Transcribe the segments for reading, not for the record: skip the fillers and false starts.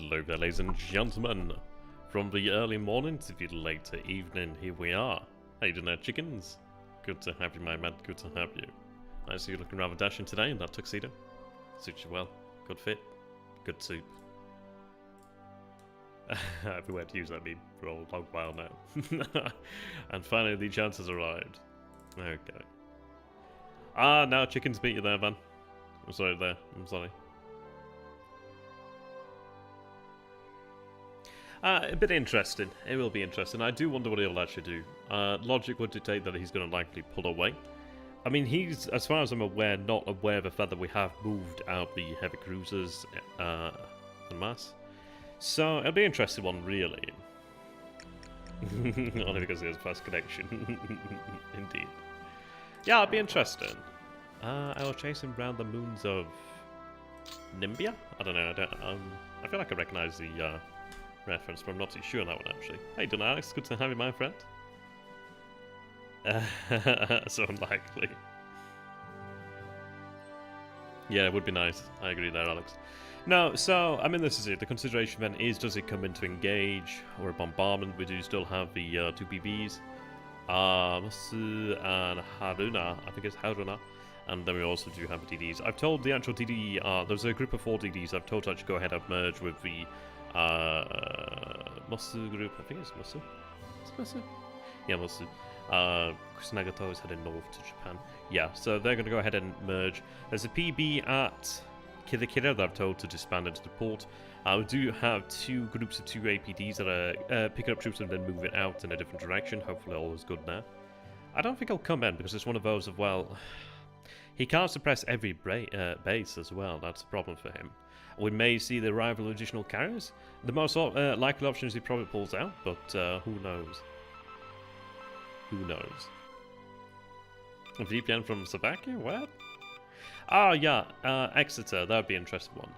Hello there, ladies and gentlemen. From the early morning to the later evening, here we are. How you doing there, chickens? Good to have you, my man. Good to have you. I see you looking rather dashing today in that tuxedo. Suits you well. Good fit. Good soup. I've been waiting to use that meme for a long while now. And finally, the chance has arrived. Okay. Ah, now chickens beat you there, man. I'm sorry there. I'm sorry. A bit interesting. It will be interesting. I do wonder what he'll actually do. Logic would dictate that he's going to likely pull away. I mean, he's, as far as I'm aware, not aware of the fact that we have moved out the heavy cruisers en masse. So, it'll be an interesting one, really. Only because there's a fast connection. Indeed. Yeah, it'll be interesting. I will chase him around the moons of Nimbia? I don't know. I feel like I recognise the reference, but I'm not too sure on that one, actually. Hey, Don Alex, good to have you, my friend. So unlikely. Yeah, it would be nice. I agree there, Alex. No, so, I mean, this is it. The consideration then is, does it come into engage or a bombardment? We do still have the two BBs. Masu and Haruna. I think it's Haruna. And then we also do have DDs. I've told the actual DD, there's a group of 4 DDs. I've told to actually go ahead and merge with the Masu group. I think it's Masu. Is it Masu? Yeah, Masu. Kusanagato is heading north to Japan. Yeah, so they're going to go ahead and merge. There's a PB at Kirikira that I've told to disband into the port. We do have 2 groups of 2 APDs that are picking up troops and then moving out in a different direction. Hopefully all is good there. I don't think he'll come in because it's one of those of, well, he can't suppress every base as well. That's a problem for him. We may see the arrival of additional carriers. The most likely option is he probably pulls out, but who knows? Who knows? A VPN from Slovakia? What? Oh, yeah, Exeter. That would be an interesting one.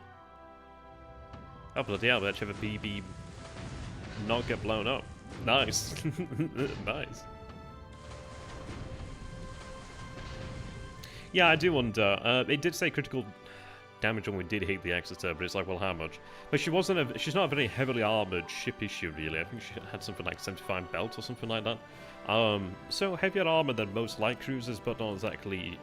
Oh, bloody hell, let's have a BB not get blown up. Nice. Nice. Yeah, I do wonder. It did say critical damage when we did hit the Exeter, but it's like, well, how much? But she's not a very heavily armored ship issue, really. I think she had something like 75 belt or something like that. So heavier armor than most light cruisers, but not exactly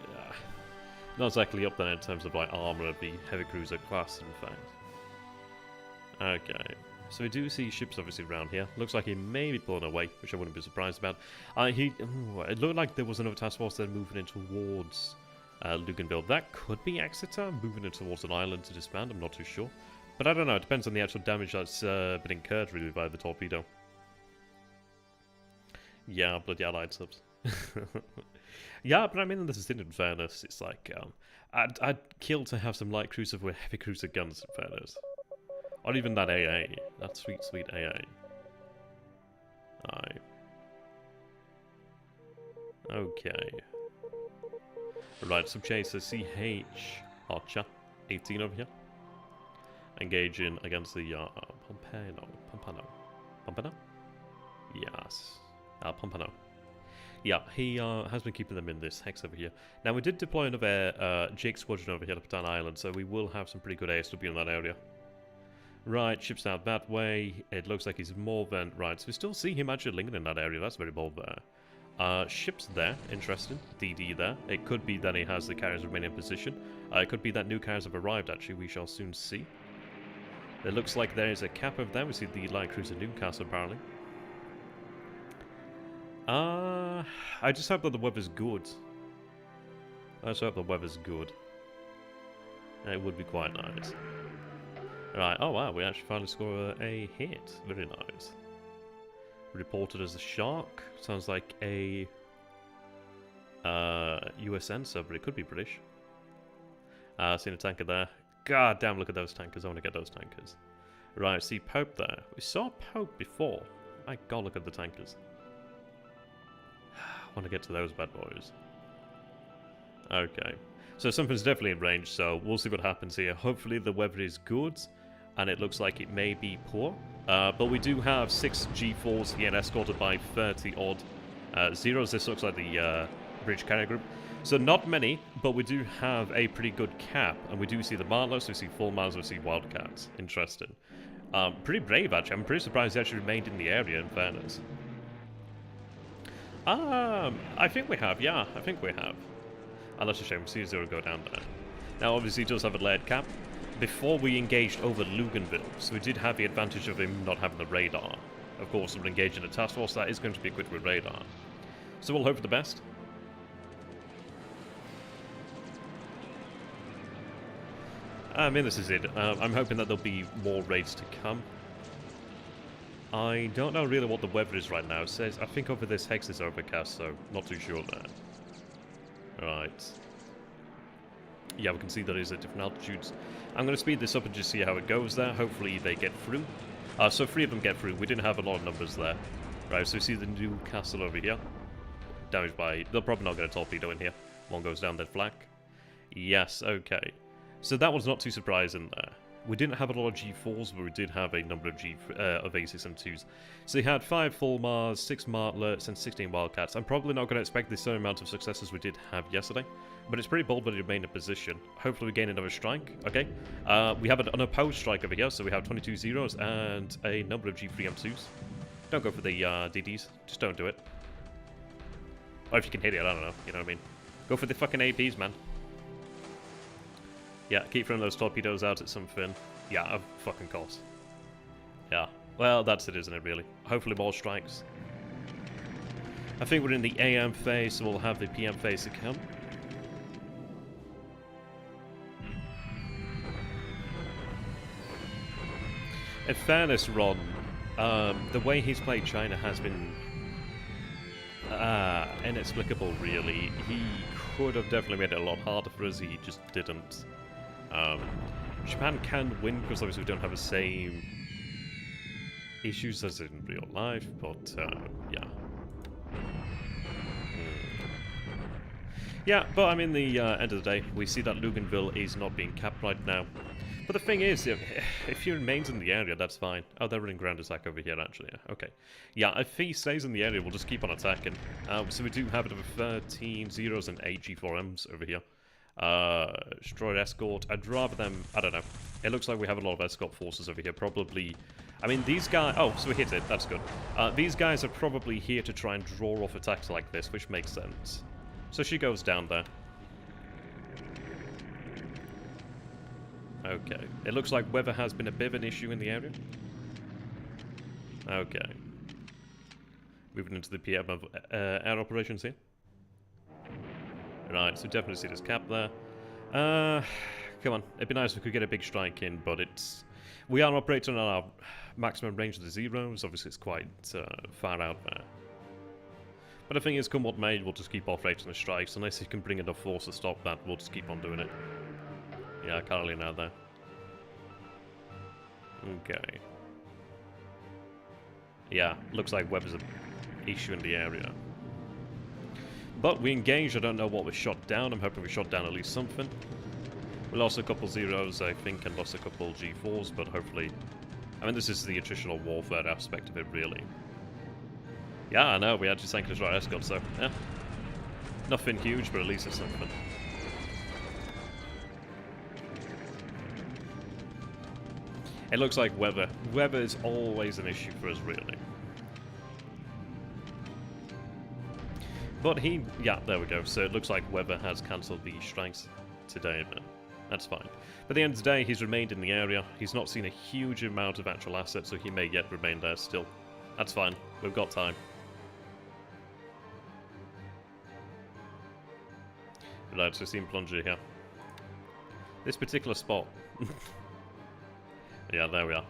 up there in terms of like armor of the heavy cruiser class, in fact. Okay, so we do see ships obviously around here. Looks like he may be pulling away, which I wouldn't be surprised about. It looked like there was another task force then moving in towards Luganville. That could be Exeter, moving in towards an island to disband, I'm not too sure. But I don't know, it depends on the actual damage that's been incurred really by the torpedo. Yeah, bloody allied subs. Yeah, but I mean, this is in fairness, it's like, I'd kill to have some light cruiser with heavy cruiser guns, in fairness. Or even that AA, that sweet, sweet AA. Aye. Okay. Right, subchaser CH Archer, 18 over here. Engaging against the Pompano? Yes. Pompano. Yeah, he has been keeping them in this hex over here. Now, we did deploy another Jake squadron over here to Patan Island, so we will have some pretty good ASW in that area. Right, ships out that way. It looks like he's more than... Right, so we still see him actually lingering in that area. That's very bold there. Ships there, interesting. DD there. It could be that he has the carriers remaining in position. It could be that new carriers have arrived, actually. We shall soon see. It looks like there is a cap over there. We see the light cruiser Newcastle, apparently. I just hope that the weather's good. I just hope the weather's good. It would be quite nice. Right, oh wow, we actually finally score a hit. Very nice. Reported as a shark. Sounds like a USN sub, but it could be British. Seen a tanker there. God damn, look at those tankers. I want to get those tankers. Right, see Pope there. We saw Pope before. My god, look at the tankers. I want to get to those bad boys. Okay. So something's definitely in range, so we'll see what happens here. Hopefully the weather is good, and it looks like it may be poor. But we do have 6 G4s here escorted by 30-odd Zeros. This looks like the British carrier group. So not many, but we do have a pretty good cap, and we do see the Martlos, we see Full Mars, we see Wildcats. Interesting. Pretty brave, actually. I'm pretty surprised he actually remained in the area, in fairness. I think we have, yeah, I think we have. Oh, that's a shame, C0 go down there. Now, obviously, he does have a layered cap. Before we engaged over Luganville, so we did have the advantage of him not having the radar. Of course, if we're engaging a task force, that is going to be equipped with radar. So we'll hope for the best. I mean, this is it. I'm hoping that there'll be more raids to come. I don't know really what the weather is right now. It says, I think over this hex is overcast, so not too sure there. Right. Yeah, we can see there is at different altitudes. I'm going to speed this up and just see how it goes there. Hopefully they get through. So 3 of them get through. We didn't have a lot of numbers there. Right, so you see the new castle over here. Damaged by... They'll probably not get a torpedo in here. One goes down that flak. Yes, okay. So that was not too surprising there. We didn't have a lot of G4s, but we did have a number of A6M2s. So we had 5 full Mars, 6 Martlets, and 16 Wildcats. I'm probably not going to expect the same amount of successes we did have yesterday, but it's pretty bold that he remained in position. Hopefully we gain another strike, okay? We have an unopposed strike over here, so we have 22 zeros and a number of G3M2s. Don't go for the DDs, just don't do it. Or if you can hit it, I don't know, you know what I mean? Go for the fucking APs, man. Yeah, keep throwing those torpedoes out at something. Yeah, of fucking course. Yeah, well, that's it, isn't it, really? Hopefully more strikes. I think we're in the AM phase, so we'll have the PM phase to come. In fairness, Ron, the way he's played China has been inexplicable, really. He could have definitely made it a lot harder for us, he just didn't. Japan can win because obviously we don't have the same issues as in real life, but yeah. Yeah, but I mean, the end of the day, we see that Luganville is not being capped right now. But the thing is, if he remains in the area, that's fine. Oh, they're running ground attack over here, actually. Yeah, okay. Yeah, if he stays in the area, we'll just keep on attacking. So we do have it over 13 zeros and 8 G4Ms over here. Destroyed escort. I'd rather them... I don't know. It looks like we have a lot of escort forces over here. Probably... I mean, these guys... Oh, so we hit it. That's good. These guys are probably here to try and draw off attacks like this, which makes sense. So she goes down there. Okay. It looks like weather has been a bit of an issue in the area. Okay. Moving into the PM of air operations here. Right, so definitely see this cap there. Come on. It'd be nice if we could get a big strike in, but it's... We are operating on our maximum range of the zeros. Obviously, it's quite far out there. But the thing is, come what may, we'll just keep operating the strikes. Unless you can bring enough force to stop that, we'll just keep on doing it. Yeah, Caroline out there. Okay. Yeah, looks like weather's an issue in the area. But we engaged. I don't know what was shot down. I'm hoping we shot down at least something. We lost a couple zeros, I think, and lost a couple G4s, but hopefully... I mean, this is the attritional warfare aspect of it, really. Yeah, I know, we actually sank a destroyer escort, so, yeah. Nothing huge, but at least it's something. It looks like weather. Weather is always an issue for us, really. But he... Yeah, there we go. So it looks like weather has cancelled the strikes today, man. That's fine. But at the end of the day, he's remained in the area. He's not seen a huge amount of actual assets, so he may yet remain there still. That's fine. We've got time. Right, so steam plunger here. This particular spot. Yeah, there we are.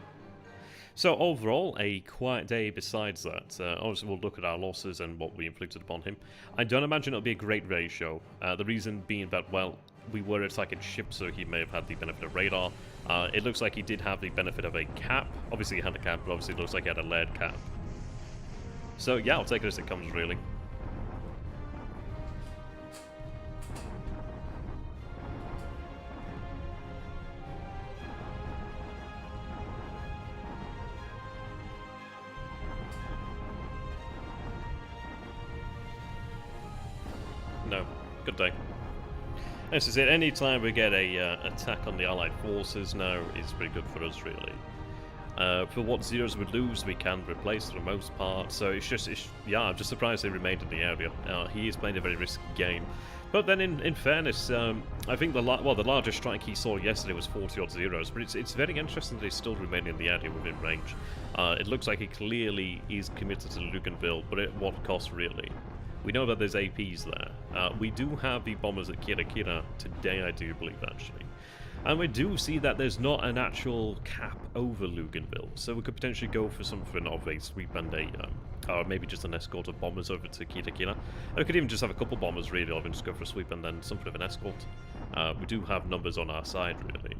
So overall, a quiet day besides that. Obviously, we'll look at our losses and what we inflicted upon him. I don't imagine it'll be a great ratio. The reason being that, well, we were attacking ships, so he may have had the benefit of radar. It looks like he did have the benefit of a cap. Obviously, he had a cap, but obviously it looks like he had a lead cap. So yeah, I'll take it as it comes, really. No, good day. This is it. Anytime we get a attack on the Allied forces now, it's pretty good for us, really. For what zeros we lose, we can replace for the most part. So yeah, I'm just surprised he remained in the area. He is playing a very risky game. But then, in fairness, I think the largest strike he saw yesterday was 40-odd zeros. But it's very interesting that he's still remaining in the area within range. It looks like he clearly is committed to Luganville, but at what cost, really? We know that there's APs there. We do have the bombers at Kira Kira today, I do believe, actually. And we do see that there's not an actual cap over Luganville, so we could potentially go for something of a sweep and or maybe just an escort of bombers over to Kira Kira. We could even just have a couple bombers, really, or even just go for a sweep and then something of an escort. We do have numbers on our side, really.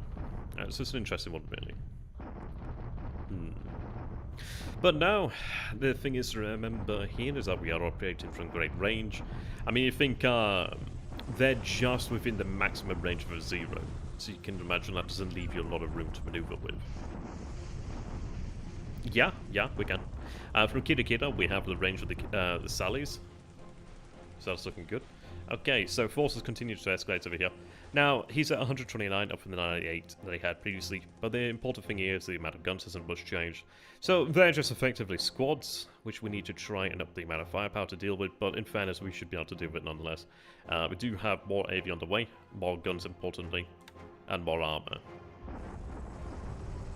So it's an interesting one, really. But now, the thing is to remember here is that we are operating from great range. I mean, you think they're just within the maximum range of a zero. So you can imagine that doesn't leave you a lot of room to maneuver with. Yeah, we can. From Kira Kira, we have the range of the Sallies. So that's looking good. Okay, so forces continue to escalate over here. Now, he's at 129 up from the 98 that he had previously, but the important thing here is the amount of guns hasn't much changed. So they're just effectively squads, which we need to try and up the amount of firepower to deal with, but in fairness, we should be able to deal with it nonetheless. We do have more AV on the way, more guns importantly, and more armor.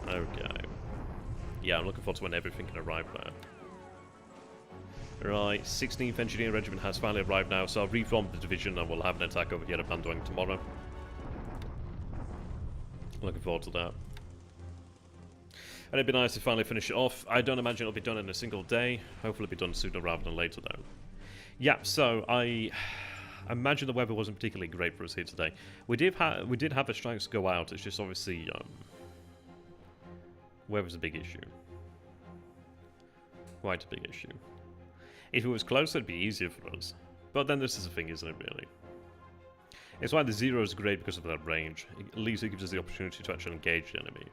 Okay. Yeah, I'm looking forward to when everything can arrive there. Right, 16th Engineer Regiment has finally arrived now, so I'll reform the division and we'll have an attack over here at Bandung tomorrow. Looking forward to that. And it'd be nice to finally finish it off. I don't imagine it'll be done in a single day. Hopefully it'll be done sooner rather than later, though. Yeah, so I imagine the weather wasn't particularly great for us here today. We did have the strikes go out. It's just obviously weather's a big issue. Quite a big issue. If it was closer, it'd be easier for us. But then this is the thing, isn't it, really? It's why the zero is great because of that range. At least it gives us the opportunity to actually engage the enemy.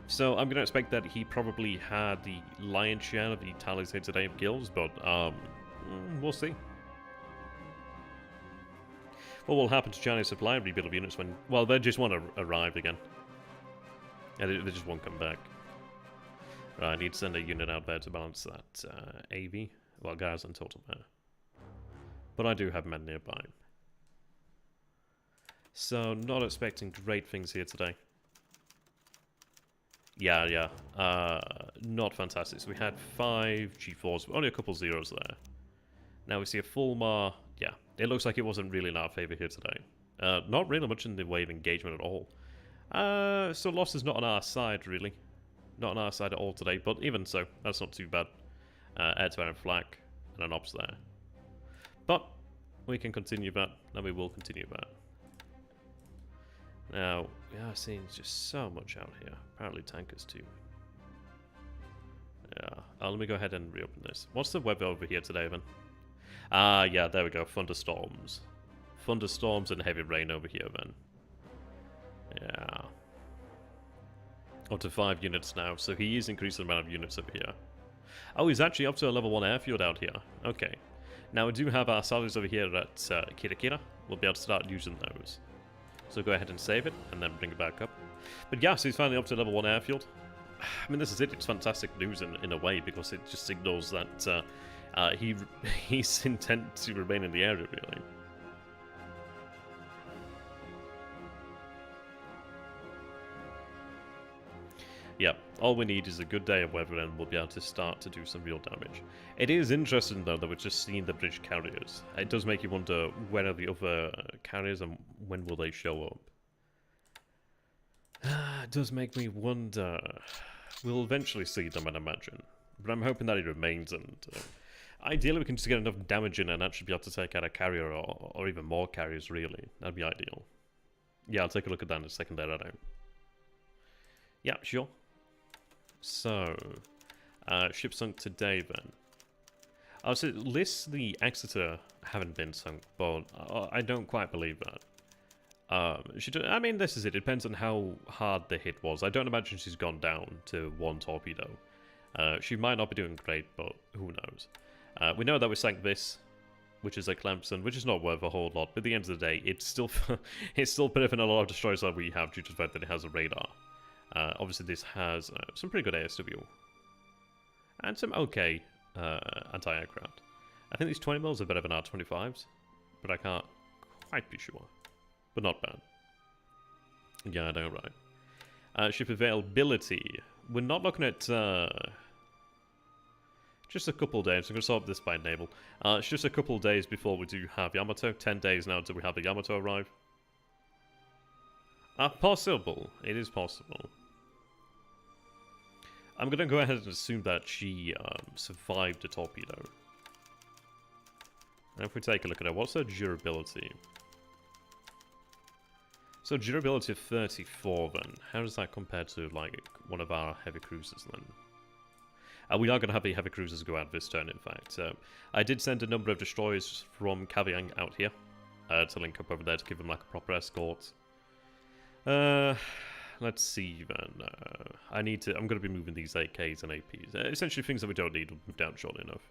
So I'm going to expect that he probably had the lion's share of the tallies here today of kills, but we'll see. What will happen to Chinese supply rebuild of units when... Well, they just want to arrive again. Yeah, they just won't come back. Right, I need to send a unit out there to balance that AV. Well, guys, on total there. But I do have men nearby. So, not expecting great things here today. Yeah. Not fantastic. So we had 5 G4s, only a couple zeros there. Now we see a full Mar. Yeah, it looks like it wasn't really in our favor here today. Not really much in the way of engagement at all. So loss is not on our side, really. Not on our side at all today, but even so, that's not too bad. Air-to-air and flak, and an ops there. But we can continue that, and we will continue that. Now, we are seeing just so much out here. Apparently tankers too. Yeah, let me go ahead and reopen this. What's the weather over here today, then? Yeah, there we go. Thunderstorms. Thunderstorms and heavy rain over here, then. Yeah. Up to 5 units now, so he is increasing the amount of units over here. Oh, he's actually up to a level 1 airfield out here. Okay. Now we do have our salaries over here at Kira Kira. We'll be able to start using those. So go ahead and save it, and then bring it back up. But yeah, so he's finally up to level 1 airfield. I mean, this is it. It's fantastic news in a way, because it just signals that he's intent to remain in the area, really. Yeah, all we need is a good day of weather and we'll be able to start to do some real damage. It is interesting, though, that we're just seeing the British carriers. It does make you wonder, where are the other carriers and when will they show up? It does make me wonder. We'll eventually see them, I'd imagine. But I'm hoping that he remains, and ideally we can just get enough damage in and actually be able to take out a carrier or even more carriers, really. That'd be ideal. Yeah, I'll take a look at that in a second there, I know. Yeah, sure. So, ship sunk today then. So lists the Exeter haven't been sunk, but I don't quite believe that. I mean, this is it. It depends on how hard the hit was. I don't imagine she's gone down to 1 torpedo. She might not be doing great, but who knows. We know that we sank this, which is a Clemson, which is not worth a whole lot, but at the end of the day, it's still better than a lot of destroyers that we have due to the fact that it has a radar. Obviously, this has some pretty good ASW. And some okay anti-aircraft. I think these 20 mils are better than our 25s, but I can't quite be sure. But not bad. Yeah, I know, right. Ship availability. We're not looking at just a couple days. I'm going to sort this by naval. It's just a couple days before we do have Yamato. 10 days now until we have the Yamato arrive. Possible. It is possible. I'm going to go ahead and assume that she survived a torpedo. And if we take a look at her, what's her durability? So durability of 34 then. How does that compare to like one of our heavy cruisers then? We are going to have the heavy cruisers go out this turn, in fact. I did send a number of destroyers from Kaviang out here to link up over there to give them like a proper escort. Let's see then. I'm going to be moving these AKs and APs. Essentially things that we don't need will move down shortly enough.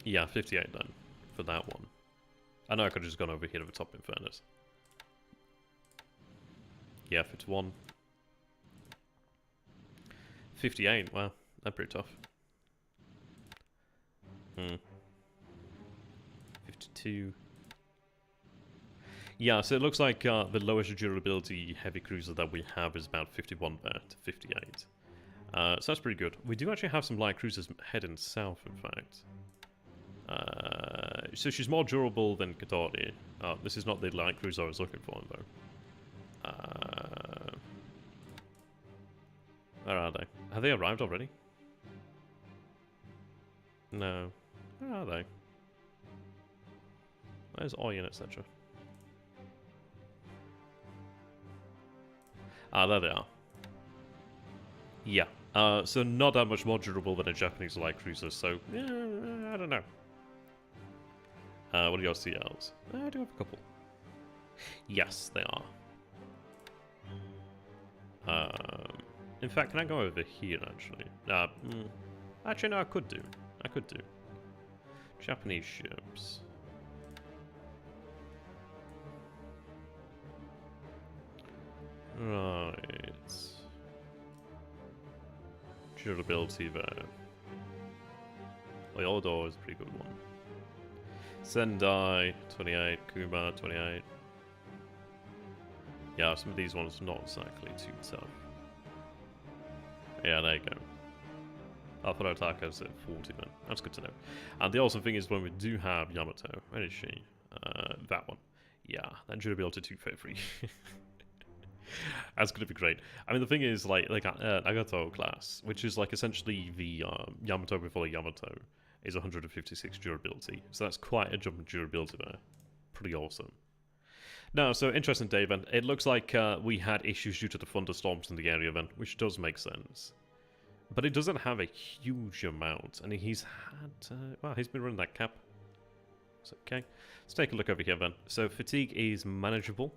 Yeah, 58 then for that one. I know I could have just gone over here to the top in fairness. Yeah, 51. 58, wow, that's pretty tough. 52. Yeah, so it looks like the lowest durability heavy cruiser that we have is about 51 there to 58. So that's pretty good. We do actually have some light cruisers heading south, in fact. So she's more durable than Katori. This is not the light cruiser I was looking for, though. Where are they? Have they arrived already? No. Where are they? Where's Oyen, etc.? There they are. Yeah. So not that much more durable than a Japanese light cruiser, so yeah, I don't know. What are your CLs? I do have a couple. Yes, they are. In fact, can I go over here, actually? Actually, no, I could do. Japanese ships. Right. Durability there. Oyodo is a pretty good one. Sendai, 28. Kuma, 28. Yeah, some of these ones not exactly too tough. Yeah, there you go. Alpha Otaka's at 40 then. That's good to know. And the awesome thing is when we do have Yamato, where is she? That one. Yeah, that durability 253. That's going to be great. I mean, the thing is, like Nagato class, which is like essentially the Yamato before Yamato, is 156 durability. So that's quite a jump in durability there. Pretty awesome. No, so interesting day event. It looks like we had issues due to the thunderstorms in the area event, which does make sense. But it doesn't have a huge amount, and he's had, well, he's been running that cap. It's okay. Let's take a look over here then. So fatigue is manageable.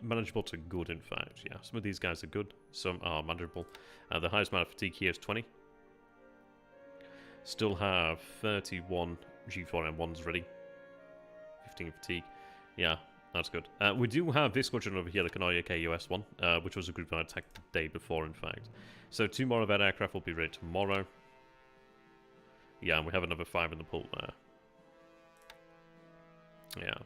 Manageable to good, in fact. Yeah, some of these guys are good, some are manageable. The highest amount of fatigue here is 20. Still have 31 G4M1s ready. 15 fatigue. Yeah, that's good. We do have this squadron over here, the Kanoya KUS one, which was a group I attacked the day before, in fact. So 2 more of that aircraft will be ready tomorrow. Yeah, and we have another 5 in the pool there. Yeah.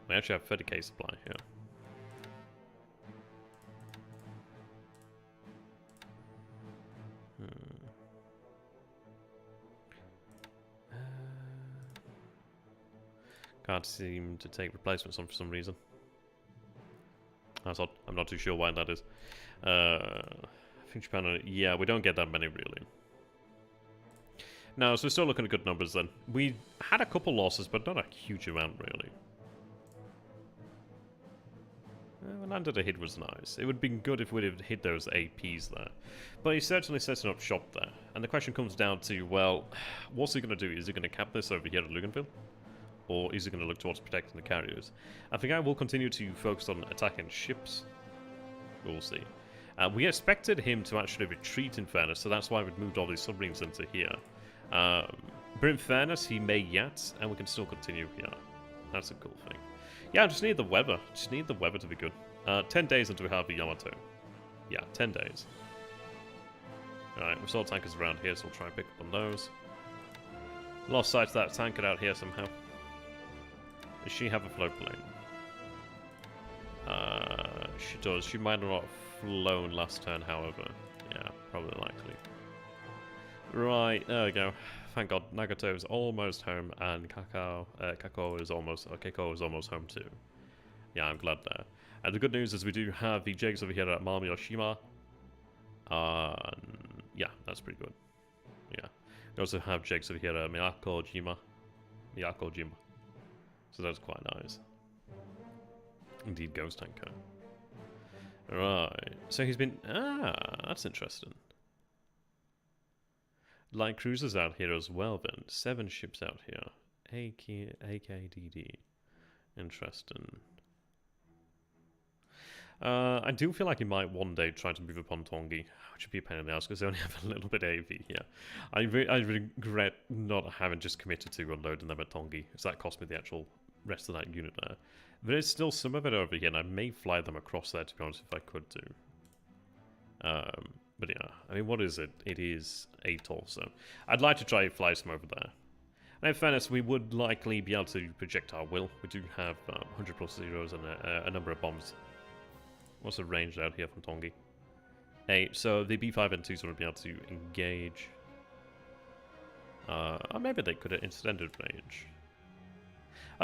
We actually have 30k supply here. Can't seem to take replacements on for some reason. That's odd. I'm not too sure why that is. I think Japan... Yeah, we don't get that many, really. No, so we're still looking at good numbers then. We had a couple losses, but not a huge amount, really. Landed a hit was nice. It would have been good if we'd have hit those APs there. But he's certainly setting up shop there. And the question comes down to, well, what's he going to do? Is he going to cap this over here at Luganville? Or is he going to look towards protecting the carriers? I think I will continue to focus on attacking ships. We'll see. We expected him to actually retreat, in fairness, so that's why we've moved all these submarines into here. But in fairness, he may yet, and we can still continue here. That's a cool thing. Yeah, I just need the weather. Just need the weather to be good. 10 days until we have the Yamato. Yeah, 10 days. Alright, we saw tankers around here, so we'll try and pick up on those. Lost sight of that tanker out here somehow. Does she have a float plane? She does. She might not have flown last turn, however. Yeah, probably likely. Right, there we go. Thank God, Nagato is almost home, and Keiko is almost home too. Yeah, I'm glad there. And the good news is we do have the jigs over here at Mamiyoshima. Yeah, that's pretty good. Yeah. We also have jigs over here at Miyako-jima. So that's quite nice. Indeed, Ghost Tanker. Right. So he's been... that's interesting. Light cruisers out here as well then. 7 ships out here. AKDD. Interesting. I do feel like he might one day try to move upon Tongi, which would be a pain in the ass because they only have a little bit of AV here. I regret not having just committed to unloading them at Tongi, because that cost me the actual rest of that unit there. There is still some of it over here, and I may fly them across there, to be honest, if I could do. But yeah, I mean, what is it? It is 8 also. I'd like to try and fly some over there. And in fairness, we would likely be able to project our will. We do have 100 plus zeros and a number of bombs. What's the range out here from Tongi? 8. So the B5 and 2s would be able to engage. Or maybe they could at extended range.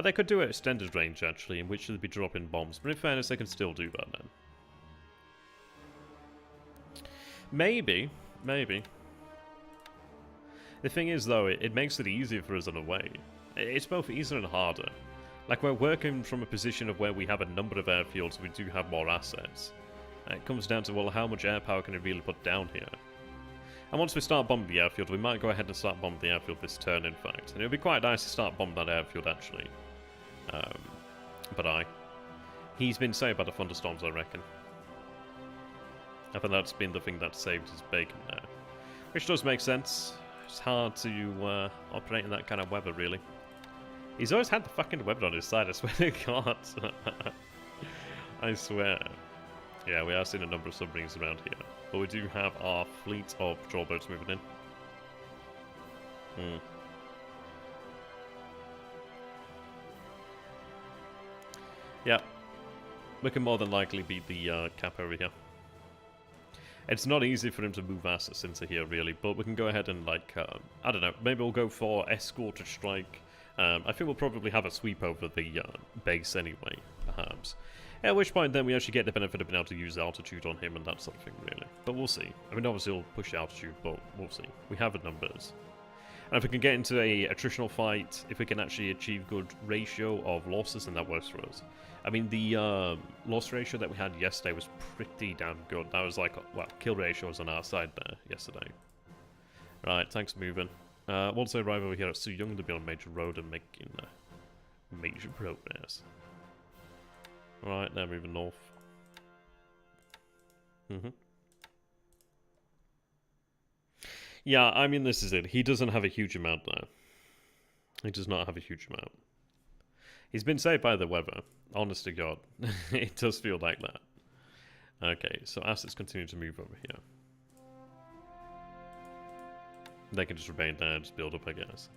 They could do it extended range, actually, in which they'd be dropping bombs. But in fairness, they can still do that then. Maybe. The thing is, though, it makes it easier for us in a way. It's both easier and harder. Like, we're working from a position of where we have a number of airfields, we do have more assets. It comes down to, well, how much air power can we really put down here? And once we start bombing the airfield, we might go ahead and start bombing the airfield this turn, in fact. And it would be quite nice to start bombing that airfield, actually. But he's been saved by the thunderstorms, I reckon. I think that's been the thing that saved his bacon there. Which does make sense. It's hard to operate in that kind of weather, really. He's always had the fucking weather on his side, I swear to God. I swear. Yeah, we are seeing a number of submarines around here. But we do have our fleet of patrol boats moving in. Yeah. We can more than likely beat the cap over here. It's not easy for him to move assets into here, really, but we can go ahead and, like, I don't know, maybe we'll go for escort or strike. I think we'll probably have a sweep over the base anyway, perhaps. At which point, then, we actually get the benefit of being able to use altitude on him and that sort of thing, really. But we'll see. I mean, obviously, we'll push altitude, but we'll see. We have the numbers. And if we can get into a attritional fight, if we can actually achieve good ratio of losses, then that works for us. I mean, the loss ratio that we had yesterday was pretty damn good. That was like, well, kill ratio was on our side there yesterday. Right, thanks for moving. Once they arrive over here at Suyong, they'll be on major road and making major progress. Right, they're moving north. Yeah, I mean, this is it. He doesn't have a huge amount there. He does not have a huge amount. He's been saved by the weather. Honest to God. It does feel like that. Okay, so assets continue to move over here. They can just remain there and just build up, I guess.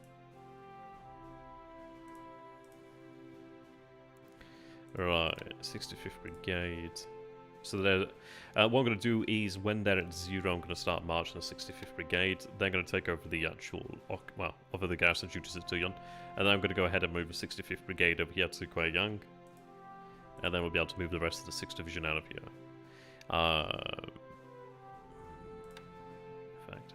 Right, 65th Brigade. So what I'm going to do is, when they're at 0, I'm going to start marching the 65th Brigade. They're going to take over the actual, well, over the garrison duties at Tuyun. And then I'm going to go ahead and move the 65th Brigade over here to Guiyang. And then we'll be able to move the rest of the 6th Division out of here. Perfect.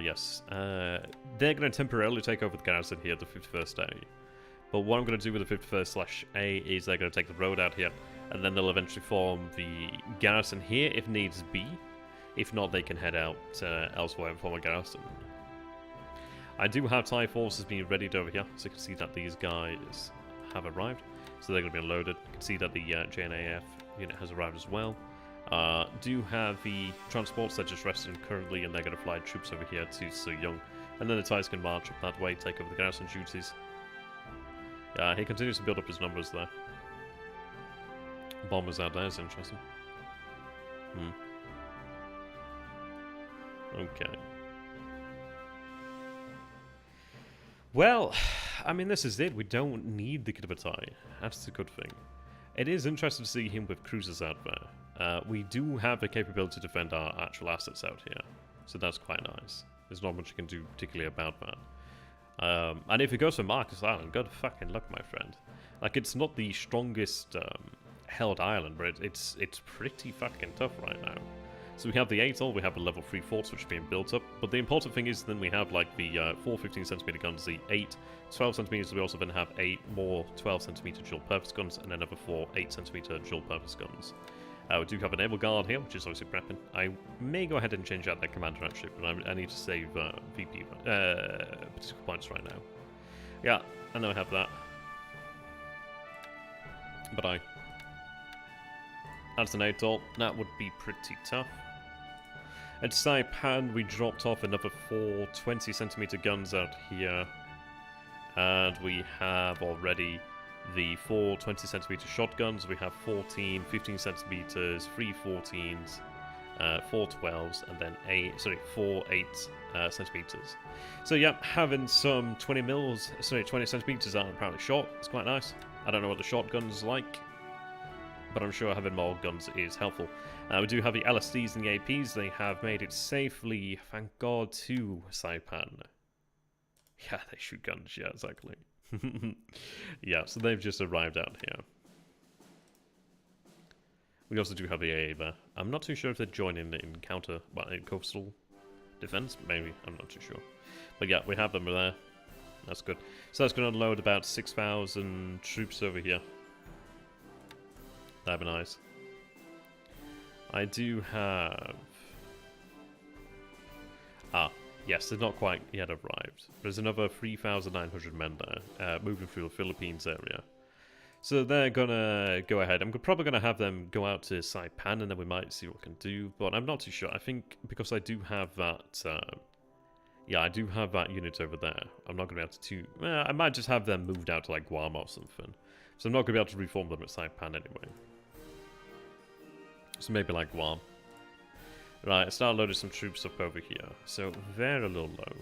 Yes. They're going to temporarily take over the garrison here, the 51st A. But what I'm going to do with the 51st/A is they're going to take the road out here, and then they'll eventually form the garrison here if needs be. If not, they can head out elsewhere and form a garrison. I do have TIE forces being readied over here, so you can see that these guys have arrived. So they're going to be unloaded. You can see that the JNAF unit has arrived as well. Do have the transports that are just resting currently, and they're going to fly troops over here to Suyong And then the Thais can march up that way, take over the garrison duties. Yeah, he continues to build up his numbers there. Bombers out there is interesting. Okay. Well, I mean, this is it. We don't need the Kitabatai. That's the good thing. It is interesting to see him with cruisers out there. We do have the capability to defend our actual assets out here, so that's quite nice. There's not much you can do particularly about that. And if it goes for Marcus Island, good fucking luck, my friend. Like, it's not the strongest held island, but it's pretty fucking tough right now. So we have the atoll, we have the level 3 forts which are being built up, but the important thing is then we have like the 4 15cm guns, the 8 12cm, we also then have 8 more 12cm dual purpose guns, and another 4 8cm dual purpose guns. We do have a naval guard here, which is obviously prepping. I may go ahead and change out that commander actually, but I need to save VP political points right now. Yeah, I know I have that. But that's an atoll. That would be pretty tough. At Saipan, we dropped off another 4 20cm guns out here. And we have already the 4 20cm shotguns. We have 14 15cm, 3 14s, 4 12s, and then 4 8 centimeters. So yeah, having some 20 centimeters are apparently short. It's quite nice. I don't know what the shotgun's like, but I'm sure having more guns is helpful. We do have the LSDs and the APs. They have made it safely, thank God, to Saipan. Yeah, they shoot guns. Yeah, exactly. Yeah, so they've just arrived out here. We also do have the AA there. I'm not too sure if they're joining in counter, well, in coastal defense. Maybe, I'm not too sure. But yeah, we have them there. That's good. So that's going to unload about 6,000 troops over here. That'd be nice. I do have... yes, they've not quite yet arrived. There's another 3,900 men there, moving through the Philippines area. So they're gonna go ahead. I'm probably gonna have them go out to Saipan, and then we might see what we can do. But I'm not too sure. I think because I do have that... yeah, I do have that unit over there. I'm not gonna be able to... I might just have them moved out to like Guam or something. So I'm not gonna be able to reform them at Saipan anyway. So maybe like Guam. Right, start loading some troops up over here. So they're a little low.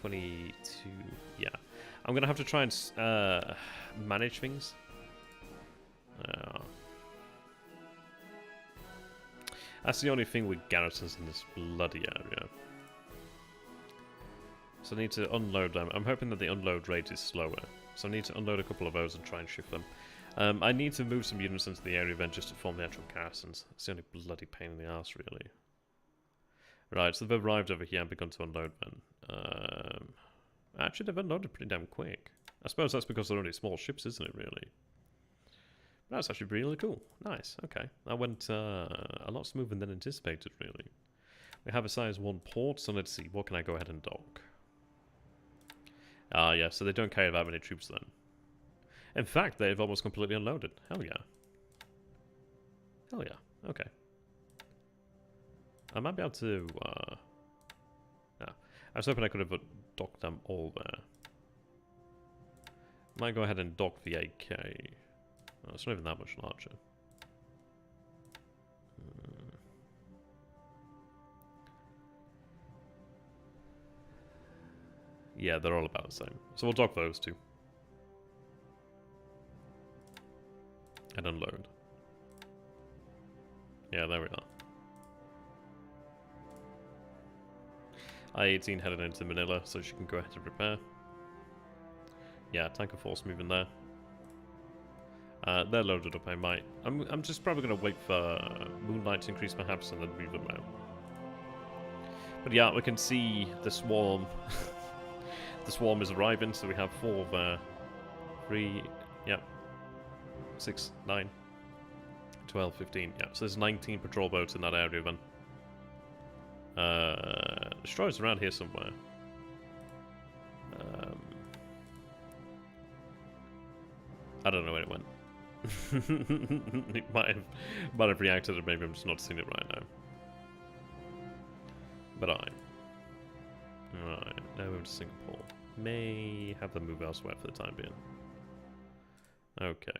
22. Yeah, I'm gonna have to try and manage things. That's the only thing with garrisons in this bloody area. So I need to unload them. I'm hoping that the unload rate is slower. So I need to unload a couple of those and try and shift them. I need to move some units into the area then just to form the actual garrisons. It's the only bloody pain in the ass, really. Right, so they've arrived over here and begun to unload then. Actually, they've unloaded pretty damn quick. I suppose that's because they're only small ships, isn't it, really? But that's actually really cool. Nice, okay. That went a lot smoother than anticipated, really. We have a size 1 port, so let's see. What can I go ahead and dock? Yeah, so they don't carry that many troops then. In fact, they've almost completely unloaded. Hell yeah. Hell yeah. Okay. I might be able to... no. I was hoping I could have docked them all there. Might go ahead and dock the AK. Oh, it's not even that much larger. Yeah, they're all about the same. So we'll dock those two. And unload. Yeah, there we are. I-18 headed into Manila, so she can go ahead and prepare. Yeah, tanker force moving there. They're loaded up, I might. I'm just probably going to wait for Moonlight to increase perhaps and then move them out. But yeah, we can see the swarm. The swarm is arriving, so we have 4 there. 3, yep. 6, 9, 12, 15. Yeah, so there's 19 patrol boats in that area then. Destroyers around here somewhere. I don't know where it went. It might have reacted, or maybe I'm just not seeing it right now. But Alright, now we're to Singapore. May have them move elsewhere for the time being. Okay.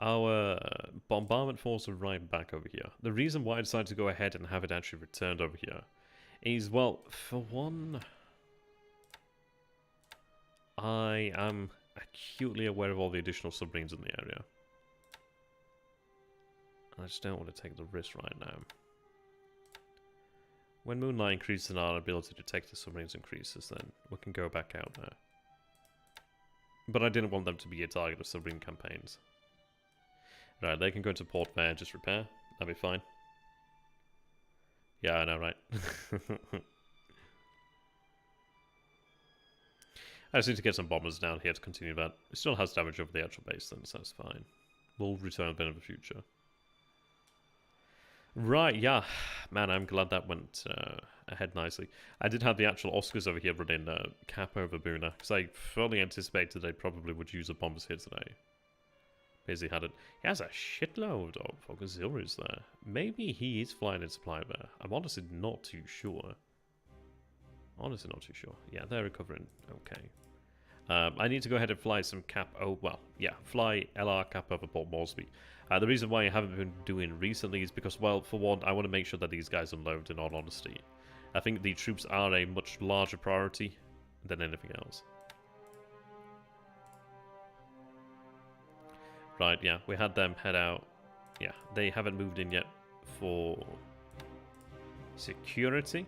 Our bombardment force are right back over here. The reason why I decided to go ahead and have it actually returned over here is, well, for one, I am acutely aware of all the additional submarines in the area. I just don't want to take the risk right now. When Moonlight increases and our ability to detect the submarines increases, then we can go back out there. But I didn't want them to be a target of submarine campaigns. Right, they can go to Port Fair and just repair. That'd be fine. Yeah, I know, right? I just need to get some bombers down here to continue that. It still has damage over the actual base then, so that's fine. We'll return a bit in the future. Right, yeah. Man, I'm glad that went ahead nicely. I did have the actual Oscars over here running cap over Buna, because I fully anticipated they probably would use the bombers here today. Busy had it. He has a shitload of auxiliaries there. Maybe he is flying in supply there. I'm honestly not too sure. Honestly not too sure. Yeah, they're recovering. Okay. I need to go ahead and fly some cap. Oh, well, yeah, fly LR cap over Port Moresby. The reason why I haven't been doing recently is because, well, for one, I want to make sure that these guys unload, in all honesty. I think the troops are a much larger priority than anything else. Right, yeah, we had them head out. Yeah, they haven't moved in yet for security,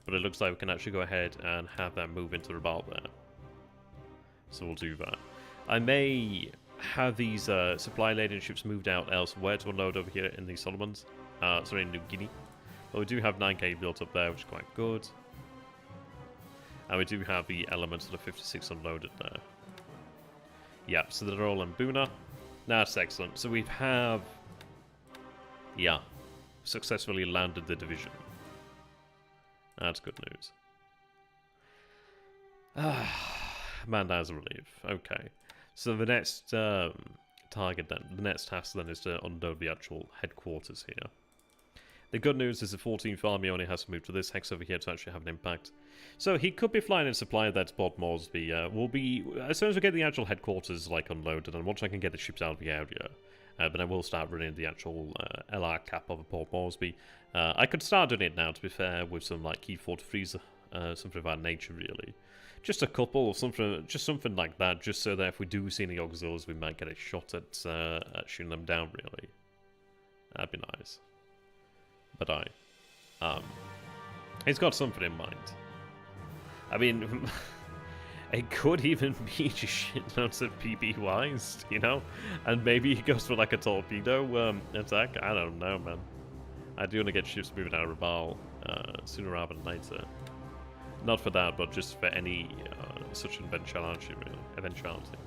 but it looks like we can actually go ahead and have them move into Rabat there. So we'll do that. I may have these supply-laden ships moved out elsewhere to unload over here in the Solomons. Sorry, in New Guinea. But we do have 9k built up there, which is quite good. And we do have the elements of the 56 unloaded there. Yeah, so they're all in Buna. That's excellent. So we have, yeah, successfully landed the division. That's good news. Man, that's a relief. Okay. So the next target then, the next task then is to unload the actual headquarters here. The good news is the 14th Army only has to move to this hex over here to actually have an impact. So he could be flying in supply of that Port Moresby. Will be, as soon as we get the actual headquarters like unloaded, and once I can get the ships out of the area, but I will start running the actual LR cap over Port Moresby. I could start doing it now, to be fair, with some like key fort freezer, something of that nature really. Just a couple, or something, just something like that, just so that if we do see any auxiliaries, we might get a shot at shooting them down really. That'd be nice. But he's got something in mind. I mean, it could even be just shitloads of PBYs, you know? And maybe he goes for like a torpedo attack. I don't know, man. I do want to get ships moving out of Rabat sooner rather than later. Not for that, but just for any such eventuality, really. Eventuality.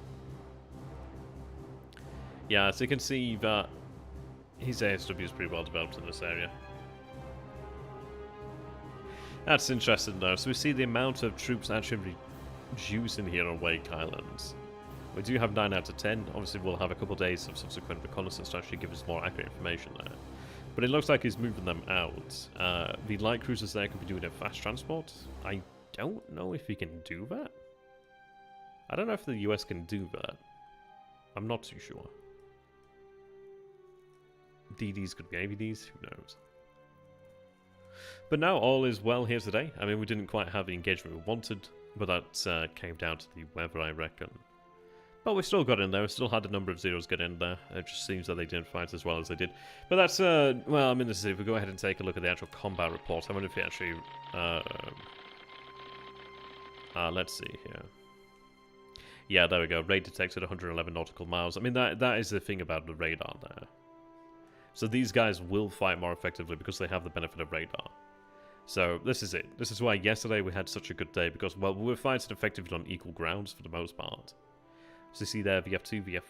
Yeah, so you can see that his ASW is pretty well developed in this area. That's interesting though. So we see the amount of troops actually reducing here on Wake Islands. We do have 9 out of 10. Obviously we'll have a couple of days of subsequent reconnaissance to actually give us more accurate information there. But it looks like he's moving them out. The light cruisers there could be doing a fast transport. I don't know if he can do that. I don't know if the US can do that. I'm not too sure. DDs could be AVDs, who knows. But now all is well here today. I mean, we didn't quite have the engagement we wanted, but that came down to the weather, I reckon. But we still got in there. We still had a number of zeros get in there. It just seems that they didn't fight as well as they did. But that's, well, I mean, this is if we go ahead and take a look at the actual combat report. I wonder if it actually, let's see here. Yeah, there we go. Raid detected 111 nautical miles. I mean, that is the thing about the radar there. So these guys will fight more effectively because they have the benefit of radar. So this is it. This is why yesterday we had such a good day because, well, we were fighting effectively on equal grounds for the most part. So you see there, VF2,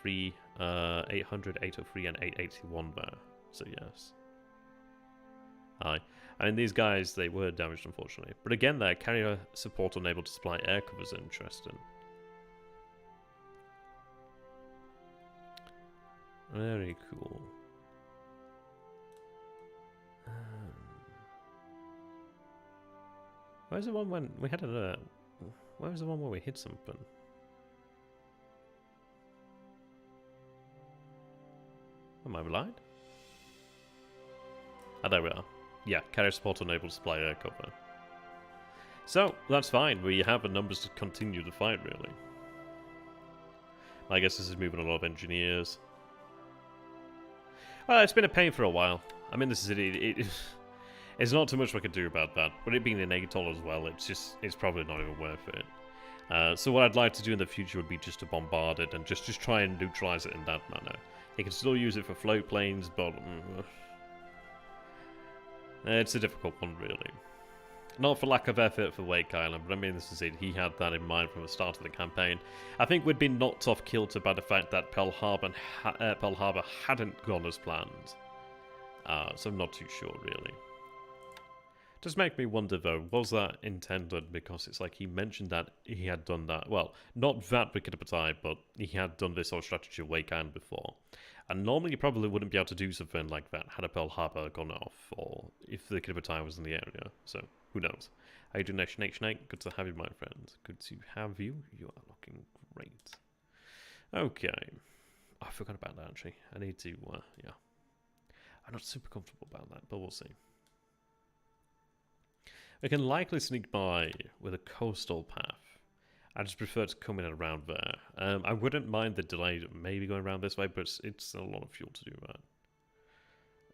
VF3, 800, 803, and 881 there. So yes. Aye. I mean, these guys, they were damaged, unfortunately. But again, their carrier support unable to supply air cover is interesting. Very cool. Where's the one when we had a... Where was the one where we hit something? Am I blind? Ah, there we are. Yeah, carrier support unable to supply air cover. So, that's fine. We have the numbers to continue the fight, really. I guess this is moving a lot of engineers. Well, it's been a pain for a while. I mean, this is it's not too much we can do about that. With it being an ATOL as well, it's probably not even worth it. So what I'd like to do in the future would be just to bombard it and just try and neutralize it in that manner. You can still use it for float planes, but it's a difficult one, really. Not for lack of effort for Wake Island, but I mean, this is it. He had that in mind from the start of the campaign. I think we'd been knocked off kilter by the fact that Pearl Harbor hadn't gone as planned. So I'm not too sure, really. Does make me wonder, though, was that intended? Because it's like he mentioned that he had done that. Well, not that Wikidapati, but he had done this whole strategy of Wake Island before. And normally you probably wouldn't be able to do something like that had a Pearl Harbor gone off, or if the Wikidapati was in the area. So, who knows? How you doing, Nation 8? Good to have you, my friend. Good to have you. You are looking great. Okay. Oh, I forgot about that, actually. I need to, yeah. I'm not super comfortable about that, but we'll see. We can likely sneak by with a coastal path. I just prefer to come in around there. I wouldn't mind the delay maybe going around this way, but it's a lot of fuel to do that.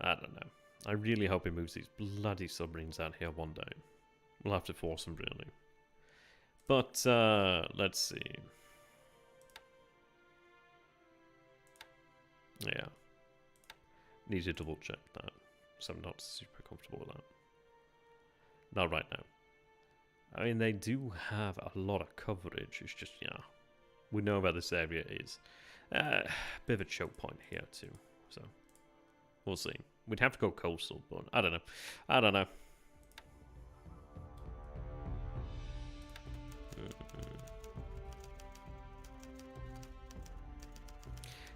I don't know. I really hope he moves these bloody submarines out here one day. We'll have to force them, really. But, let's see. Yeah. Need to double check that. So I'm not super comfortable with that. Not right now. I mean, they do have a lot of coverage. It's just, yeah. We know where this area is. A bit of a choke point here, too. So, we'll see. We'd have to go coastal, but I don't know. I don't know.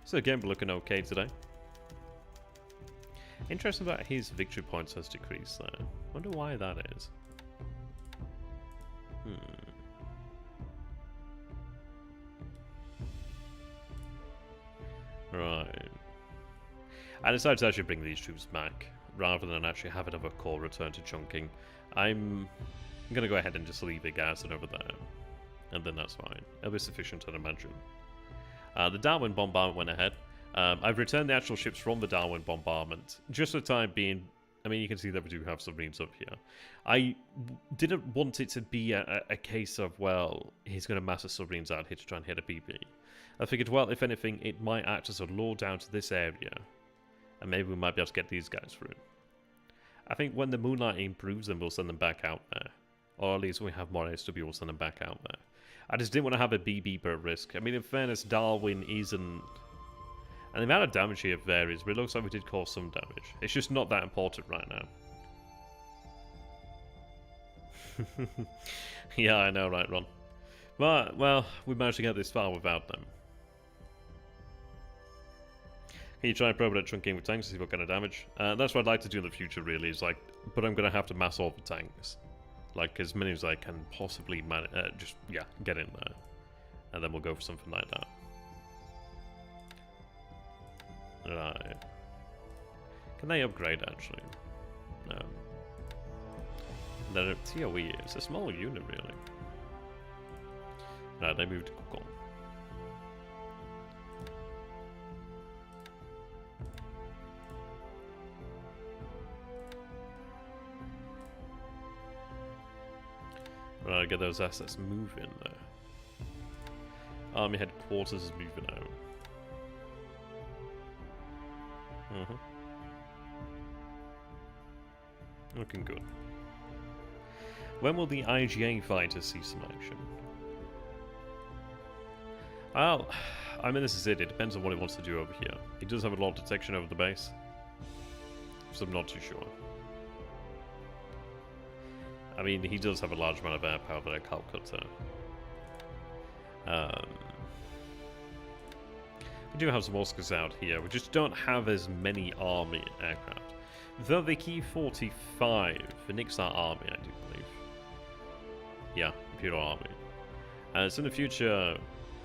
So, again, we're looking okay today. Interesting that his victory points has decreased there. Wonder why that is. Right. I decided to actually bring these troops back, rather than actually have another core return to chunking. I'm going to go ahead and just leave it garrison over there. And then that's fine. It'll be sufficient, I'd imagine. The Darwin bombardment went ahead. I've returned the actual ships from the Darwin bombardment. Just for the time being, I mean, you can see that we do have submarines up here. I didn't want it to be a case of, well, he's going to mass the submarines out here to try and hit a PP. I figured, well, if anything, it might act as a lure down to this area. And maybe we might be able to get these guys through. I think when the Moonlight improves, then we'll send them back out there. Or at least when we have more SW, we'll send them back out there. I just didn't want to have a BB per risk. I mean, in fairness, Darwin isn't... And the amount of damage here varies, but it looks like we did cause some damage. It's just not that important right now. Yeah, I know, right, Ron? But, well, we managed to get this far without them. Can you try and probe that chunking with tanks to see what kind of damage? That's what I'd like to do in the future, really, is like... But I'm going to have to mass all the tanks. Like, as many as I can possibly just, yeah, get in there. And then we'll go for something like that. Right. Can they upgrade, actually? No. Their TOE is a small unit, really. Right, they moved to Kukon. Right, get those assets moving there. Army headquarters is moving out. Looking good. When will the IGA fighters see some action? Well, I mean, this is it. It depends on what he wants to do over here. He does have a lot of detection over the base, so I'm not too sure. I mean, he does have a large amount of air power there, Calcutta. We do have some Oscars out here. We just don't have as many army aircraft. Though the Key 45 for Nixar Army, I do believe. Yeah, Imperial Army. So in the future,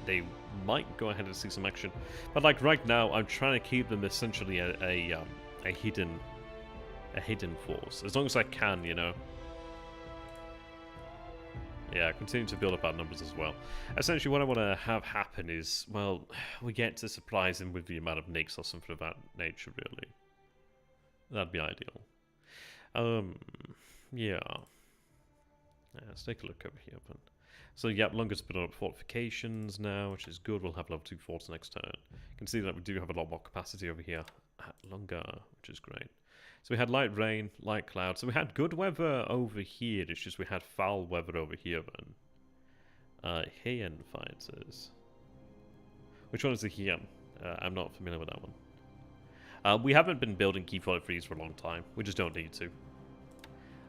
they might go ahead and see some action. But like right now, I'm trying to keep them essentially a hidden force. As long as I can, you know. Yeah, continue to build up our numbers as well. Essentially, what I want to have happen is, well, we get to surprise them with the amount of nicks or something of that nature, really. That'd be ideal. Yeah. Let's take a look over here. Then. So, yeah, Lunga's building up fortifications now, which is good. We'll have level 2 forts next turn. You can see that we do have a lot more capacity over here at Lunga, which is great. So we had light rain, light cloud. So we had good weather over here. It's just we had foul weather over here then. Heian fighters. Which one is the Heian? I'm not familiar with that one. We haven't been building key 43s for a long time. We just don't need to.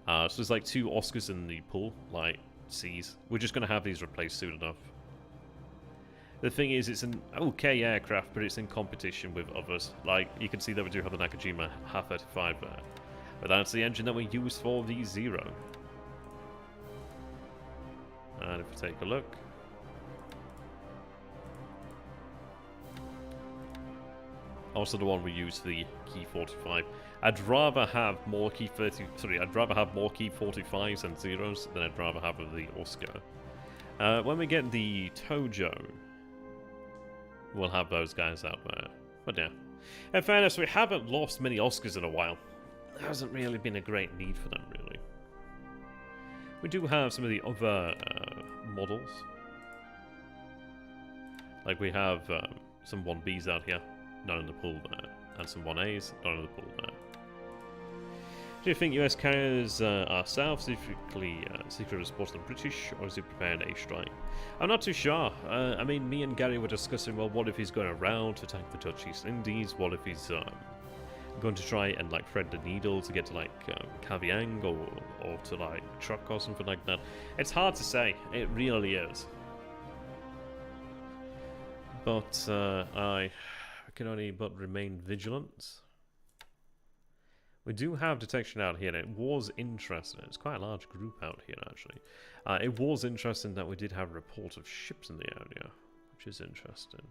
So there's like 2 Oscars in the pool, like C's. We're just going to have these replaced soon enough. The thing is, it's an okay aircraft, but it's in competition with others. Like, you can see that we do have the Nakajima Ha-35 there. But that's the engine that we use for the Zero. And if we take a look... Also the one we use for the Key 45. I'd rather have more Key 30... Sorry, I'd rather have more Key 45s and Zeros than I'd rather have of the Oscar. When we get the Tojo... We'll have those guys out there. But yeah. In fairness, we haven't lost many Oscars in a while. There hasn't really been a great need for them, really. We do have some of the other models. Like we have some 1Bs out here, not in the pool there. And some 1As, not in the pool there. Do you think US carriers are secretly supporting the British, or is he preparing a strike? I'm not too sure. I mean, me and Gary were discussing, well, what if he's going around to attack the Dutch East Indies? What if he's going to try and, like, thread the needle to get to, like, Kavieng or to, like, Truk or something like that? It's hard to say. It really is. But I can only but remain vigilant. We do have detection out here, and it was interesting. It's quite a large group out here, actually. It was interesting that we did have a report of ships in the area, which is interesting.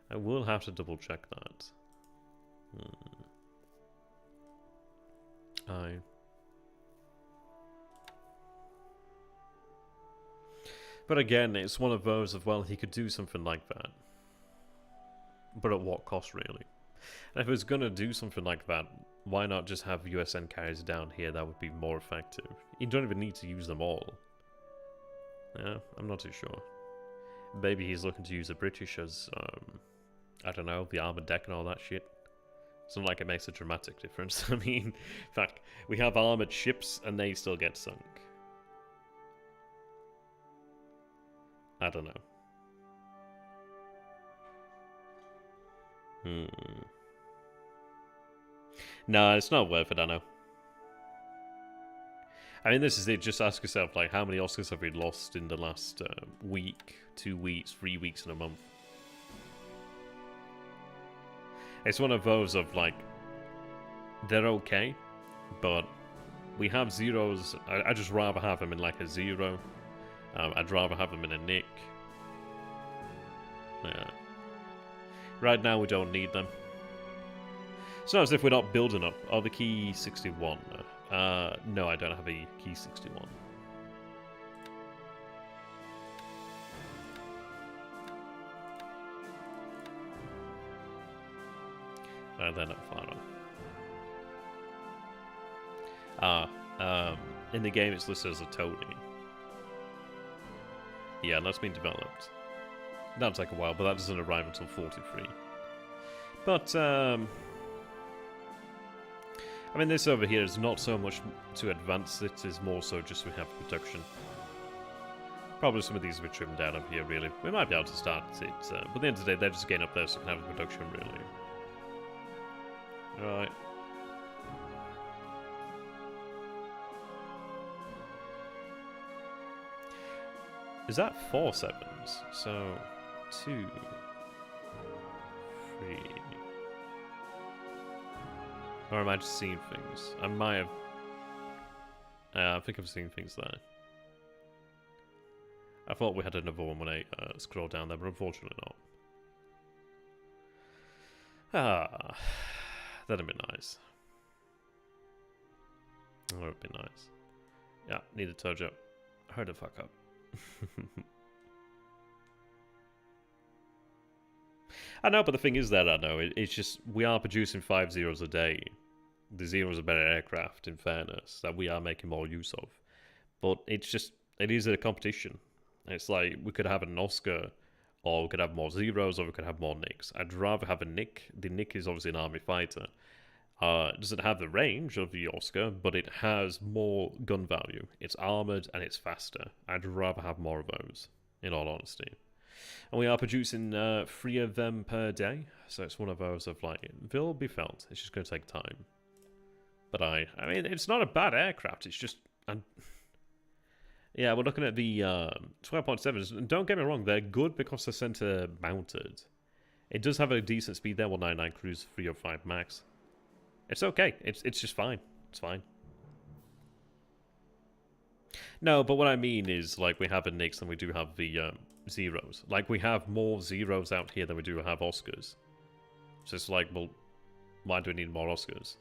I will have to double check that. But again, it's one of those of, well, he could do something like that. But at what cost, really? And if it was going to do something like that, why not just have USN carriers down here? That would be more effective. You don't even need to use them all. Yeah, I'm not too sure. Maybe he's looking to use the British as, I don't know, the armored deck and all that shit. It's not like it makes a dramatic difference. I mean, in fact, we have armored ships and they still get sunk. I don't know. No, it's not worth it, I know. I mean, this is it. Just ask yourself, like, how many Oscars have we lost in the last week, 2 weeks, 3 weeks, and a month? It's one of those of, like, they're okay, but we have Zeros. I'd just rather have them in, like, a Zero. I'd rather have them in a Nick. Yeah. Right now, we don't need them. It's not as if we're not building up. Oh, the Key 61. No, I don't have a Key 61. They're not far off. In the game, it's listed as a Tony. Yeah, that's been developed. That'll take a while, but that doesn't arrive until 43. But, I mean, this over here is not so much to advance it, is more so just we have production. Probably some of these will be trimmed down up here, really. We might be able to start it, but at the end of the day, they're just getting up there so we can have the production, really. Right. Is that 4 sevens? So, 2, 3... Or am I just seeing things? I might have... I think I've seen things there. I thought we had another one when I scrolled down there, but unfortunately not. Ah, that'd be nice. That would be nice. Yeah, need a Tojo. Hurry the fuck up. I know, but the thing is that I know, it's just, we are producing 5 zeros a day. The zeros are better aircraft, in fairness, that we are making more use of. But it's just, it is a competition. It's like, we could have an Oscar, or we could have more zeros, or we could have more nicks. I'd rather have a nick. The nick is obviously an army fighter. It doesn't have the range of the Oscar, but it has more gun value. It's armoured and it's faster. I'd rather have more of those, in all honesty. And we are producing 3 of them per day, so it's one of those of like, they'll be felt. It's just going to take time. But I mean, it's not a bad aircraft. It's just, yeah, we're looking at the 12.7s. And don't get me wrong, they're good because they're center mounted. It does have a decent speed there, 199 cruise, 305 max. It's okay. It's just fine. It's fine. No, but what I mean is, like, we have a Nix and we do have the zeros. Like, we have more zeros out here than we do have Oscars. So it's like, well, why do we need more Oscars?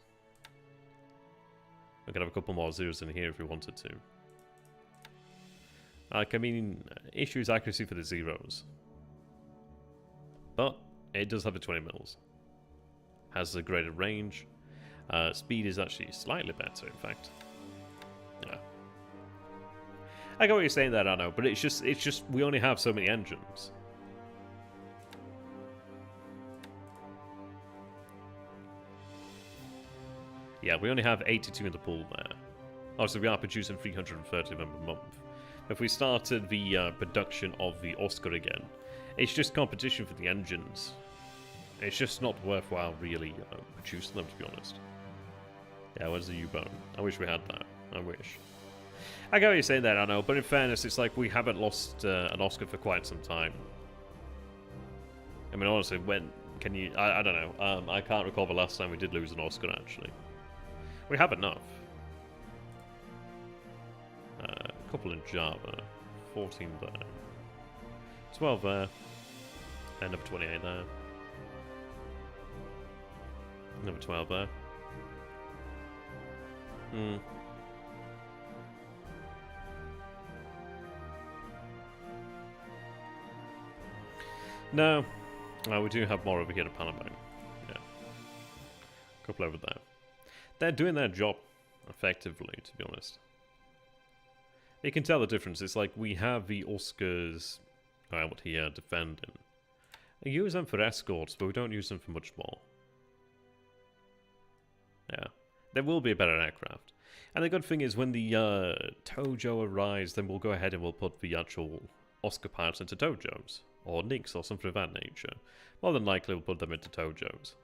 We could have a couple more zeros in here if we wanted to. Like, I mean, issue is accuracy for the zeros. But it does have the 20 mils. Has a greater range. Speed is actually slightly better, in fact. Yeah. I get what you're saying there, I know, but it's just we only have so many engines. Yeah, we only have 82 in the pool there. Obviously, we are producing 330 of them a month. If we started the production of the Oscar again, it's just competition for the engines. It's just not worthwhile really producing them, to be honest. Yeah, where's the U-bone? I wish we had that. I wish. I get what you're saying there, I know, but in fairness, it's like we haven't lost an Oscar for quite some time. I mean, honestly, when can you... I don't know. I can't recall the last time we did lose an Oscar, actually. We have enough. A couple in Java. 14 there. 12 there. And number 28 there. Number 12 there. No. We do have more over here at Panama. Yeah. A couple over there. They're doing their job effectively, to be honest. You can tell the difference. It's like we have the Oscars out here defending. We use them for escorts, but we don't use them for much more. Yeah. There will be a better aircraft. And the good thing is when the Tojo arrives, then we'll go ahead and we'll put the actual Oscar pilots into Tojos. Or Nix or something of that nature. More than likely we'll put them into Tojos.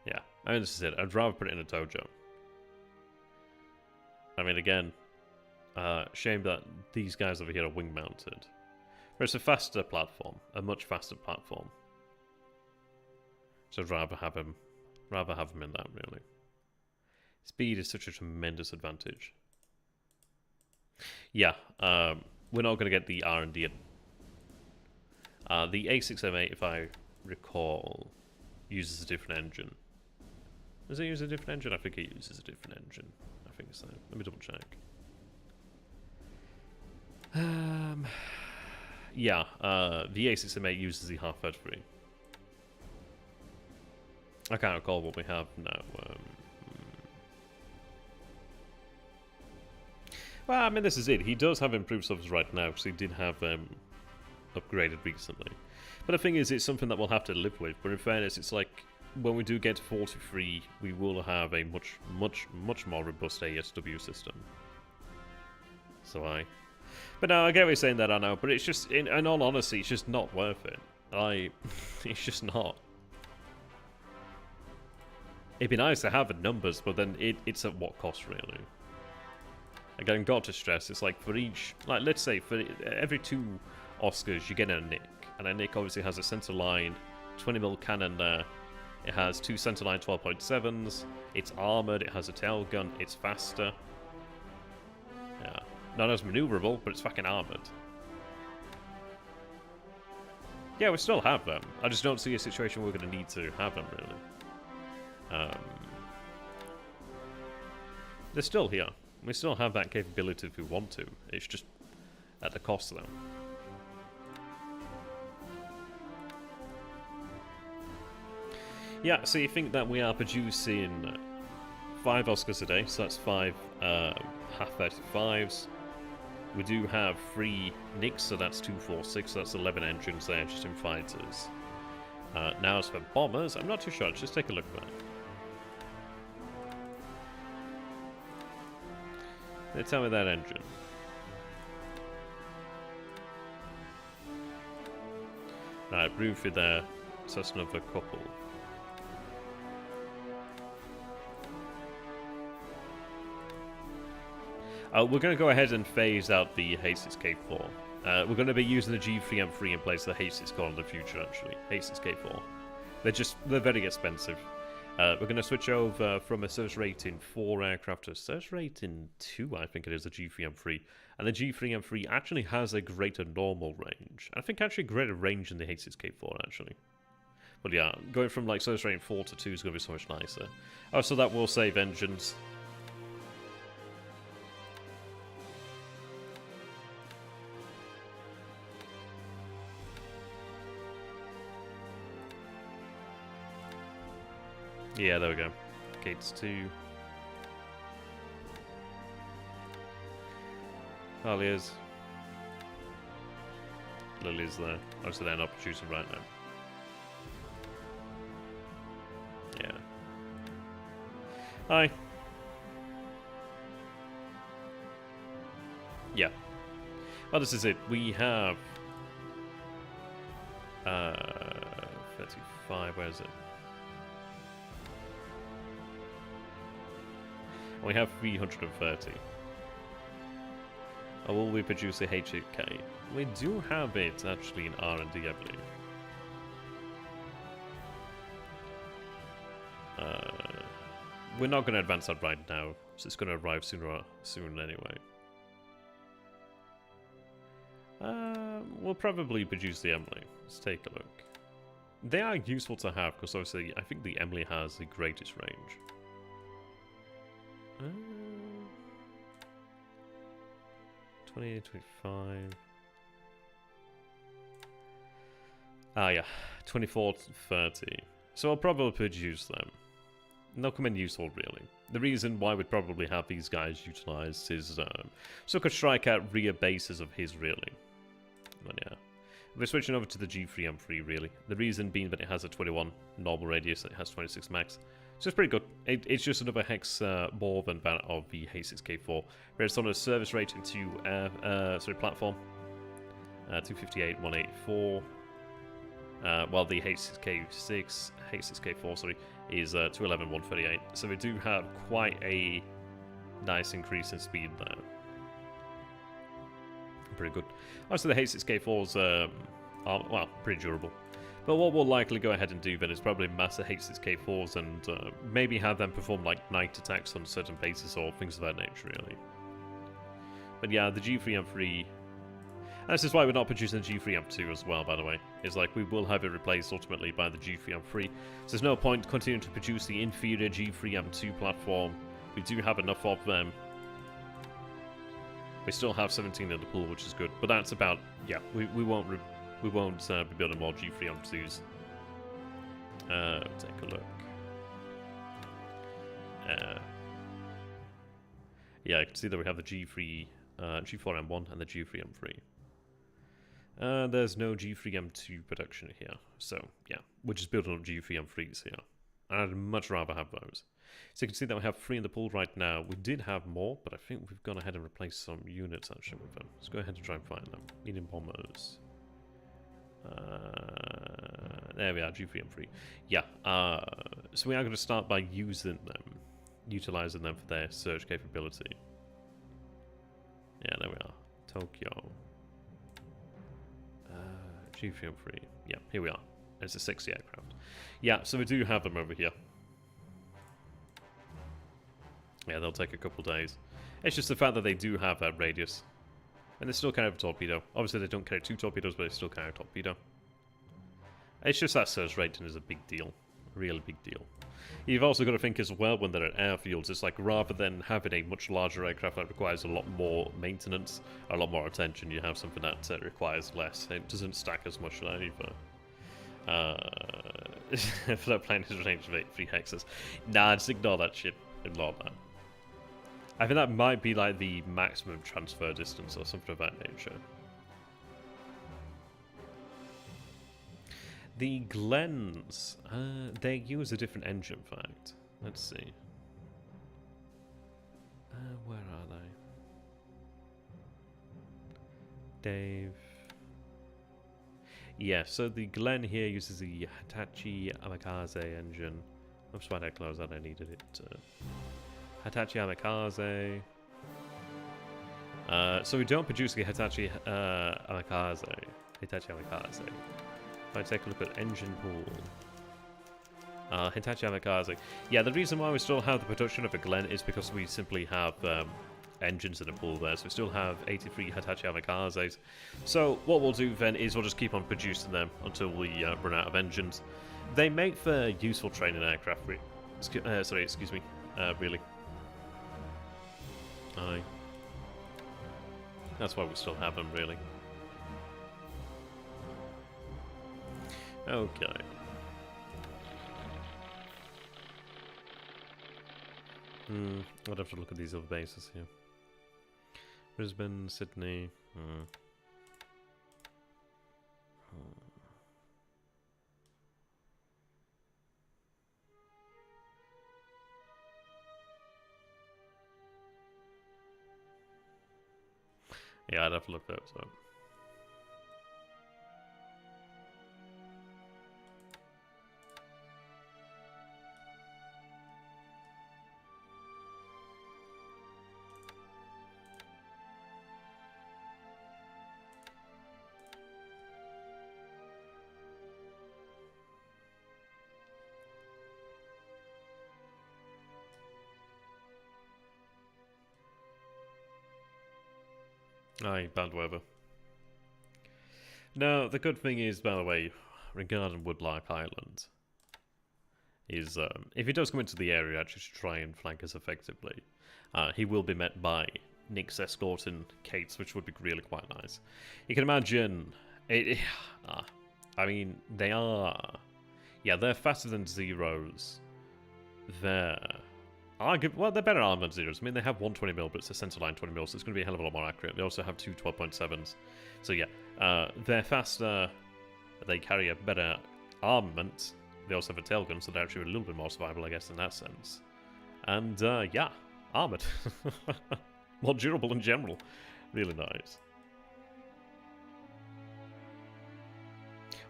Yeah, I mean this is it. I'd rather put it in a Tojo. I mean again, shame that these guys over here are wing mounted. But it's a faster platform, a much faster platform. So I'd rather have them in that, really. Speed is such a tremendous advantage. Yeah, we're not going to get the R&D. The A6M8, if I recall, uses a different engine. Does it use a different engine? I think it uses a different engine. I think so. Let me double check. Yeah, the A6M8 uses the half-fed-free. I can't recall what we have now. Well, I mean, this is it. He does have improved subs right now, because he did have upgraded recently. But the thing is, it's something that we'll have to live with. But in fairness, it's like, when we do get to 43, we will have a much more robust ASW system. So But no, I get what you're saying that, I know. But it's just, in all honesty, it's just not worth it. It's just not. It'd be nice to have the numbers, but then it's at what cost, really? Again, got to stress, it's like for each, like let's say for every 2 Oscars you get a Nick, and a Nick obviously has a center line, 20mm cannon there, It has 2 centerline 12.7s. It's armored. It has a tail gun. It's faster. Yeah. Not as maneuverable, but it's fucking armored. Yeah, we still have them. I just don't see a situation where we're going to need to have them, really. They're still here. We still have that capability if we want to. It's just at the cost, though. Yeah, so you think that we are producing 5 Oscars a day, so that's 5 half 35s. We do have 3 Nicks, so that's 2, 4, 6, so that's 11 engines there, just in fighters. Now as for bombers, I'm not too sure, let's just take a look at that. They tell me that engine. Right, Broomfield there, so that's another couple. We're going to go ahead and phase out the H6K4. We're going to be using the G3M3 in place of the H6K in the future, actually. H6K4. They're very expensive. We're going to switch over from a service rating 4 aircraft to a service rating 2, I think it is, the G3M3. And the G3M3 actually has a greater normal range. I think actually greater range than the H6K4, actually. But yeah, going from like service rating 4 to 2 is going to be so much nicer. Oh, so that will save engines. Yeah, there we go. Gates 2. Harliers. Lily's there. Obviously they're not producing right now. Yeah. Hi. Yeah. Well, this is it. We have 35, where is it? We have 330. Or will we produce a H8K? We do have it actually in R&D, I believe. We're not going to advance that right now, so it's going to arrive soon anyway. We'll probably produce the Emily. Let's take a look. They are useful to have because obviously I think the Emily has the greatest range. 20, 25. Ah, yeah. 24 to 30. So I'll probably produce them. They'll come in useful, really. The reason why we'd probably have these guys utilized is so we could strike out rear bases of his, really. But yeah. We're switching over to the G3M3, really. The reason being that it has a 21 normal radius and it has 26 max. So it's pretty good. It's just another hex more than that of the H6K4. Whereas on a service rating to platform. 258, 184. While the H6K4, sorry, is 211, 138. So we do have quite a nice increase in speed there. Pretty good. Obviously the H6K4s are, well, pretty durable. But what we'll likely go ahead and do then is probably mass the H6K4s and maybe have them perform like night attacks on certain bases or things of that nature, really. But yeah, the G3M3... And this is why we're not producing the G3M2 as well, by the way. It's like we will have it replaced ultimately by the G3M3. So there's no point continuing to produce the inferior G3M2 platform. We do have enough of them. We still have 17 in the pool, which is good. But that's about... Yeah, we won't be building more G3M2s. Take a look. Yeah, you can see that we have the G4M1 and the G3M3. There's no G3M2 production here. So, yeah, we're just building up G3M3s here. I'd much rather have those. So you can see that we have 3 in the pool right now. We did have more, but I think we've gone ahead and replaced some units actually with them. Let's go ahead and try and find them. Medium bombers. There we are, G3M3. Yeah, so we are going to start by using them, utilizing them for their surge capability. Yeah, there we are. Tokyo. G3M3. Yeah, here we are. It's a 60 aircraft. Yeah, so we do have them over here. Yeah, they'll take a couple days. It's just the fact that they do have that radius. And they still carry a torpedo. Obviously, they don't carry 2 torpedoes, but they still carry a torpedo. It's just that surge rating is a big deal. A really big deal. You've also got to think as well when they're at airfields, it's like rather than having a much larger aircraft that requires a lot more maintenance, a lot more attention, you have something that requires less. It doesn't stack as much either. For that plane is range of 83 hexes. Nah, just ignore that shit. Ignore that. I think that might be like the maximum transfer distance or something of that nature. The Glens, they use a different engine, in fact. Let's see. Where are they? Dave. Yeah, so the Glen here uses the Hitachi Amikaze engine. Oops, why did I close that? I needed it. Hitachi Amikaze. So we don't produce the Hitachi Amikaze. Hitachi Amikaze. If I take a look at engine pool. Hitachi Amikaze. Yeah, the reason why we still have the production of a Glen is because we simply have engines in the pool there. So we still have 83 Hitachi Amikazes. So what we'll do then is we'll just keep on producing them until we run out of engines. They make for useful training aircraft. Sorry, excuse me. Really. Aye. That's why we still have them, really. Okay. I'd have to look at these other bases here. Brisbane, Sydney. Yeah, I'd have to look those up. Aye, bad weather. Now, the good thing is, by the way, regarding Woodlark Island, is if he does come into the area actually to try and flank us effectively, he will be met by Nick's escorting Kates, which would be really quite nice. You can imagine, I mean, they are, yeah, they're faster than Zeros. Well, they're better armed than Zeros. I mean, they have 120mm, but it's a centerline 20mm, so it's going to be a hell of a lot more accurate. They also have two 12.7s. So yeah, they're faster, they carry a better armament. They also have a tailgun, so they're actually a little bit more survivable, I guess, in that sense. And, yeah, armored. More durable in general. Really nice.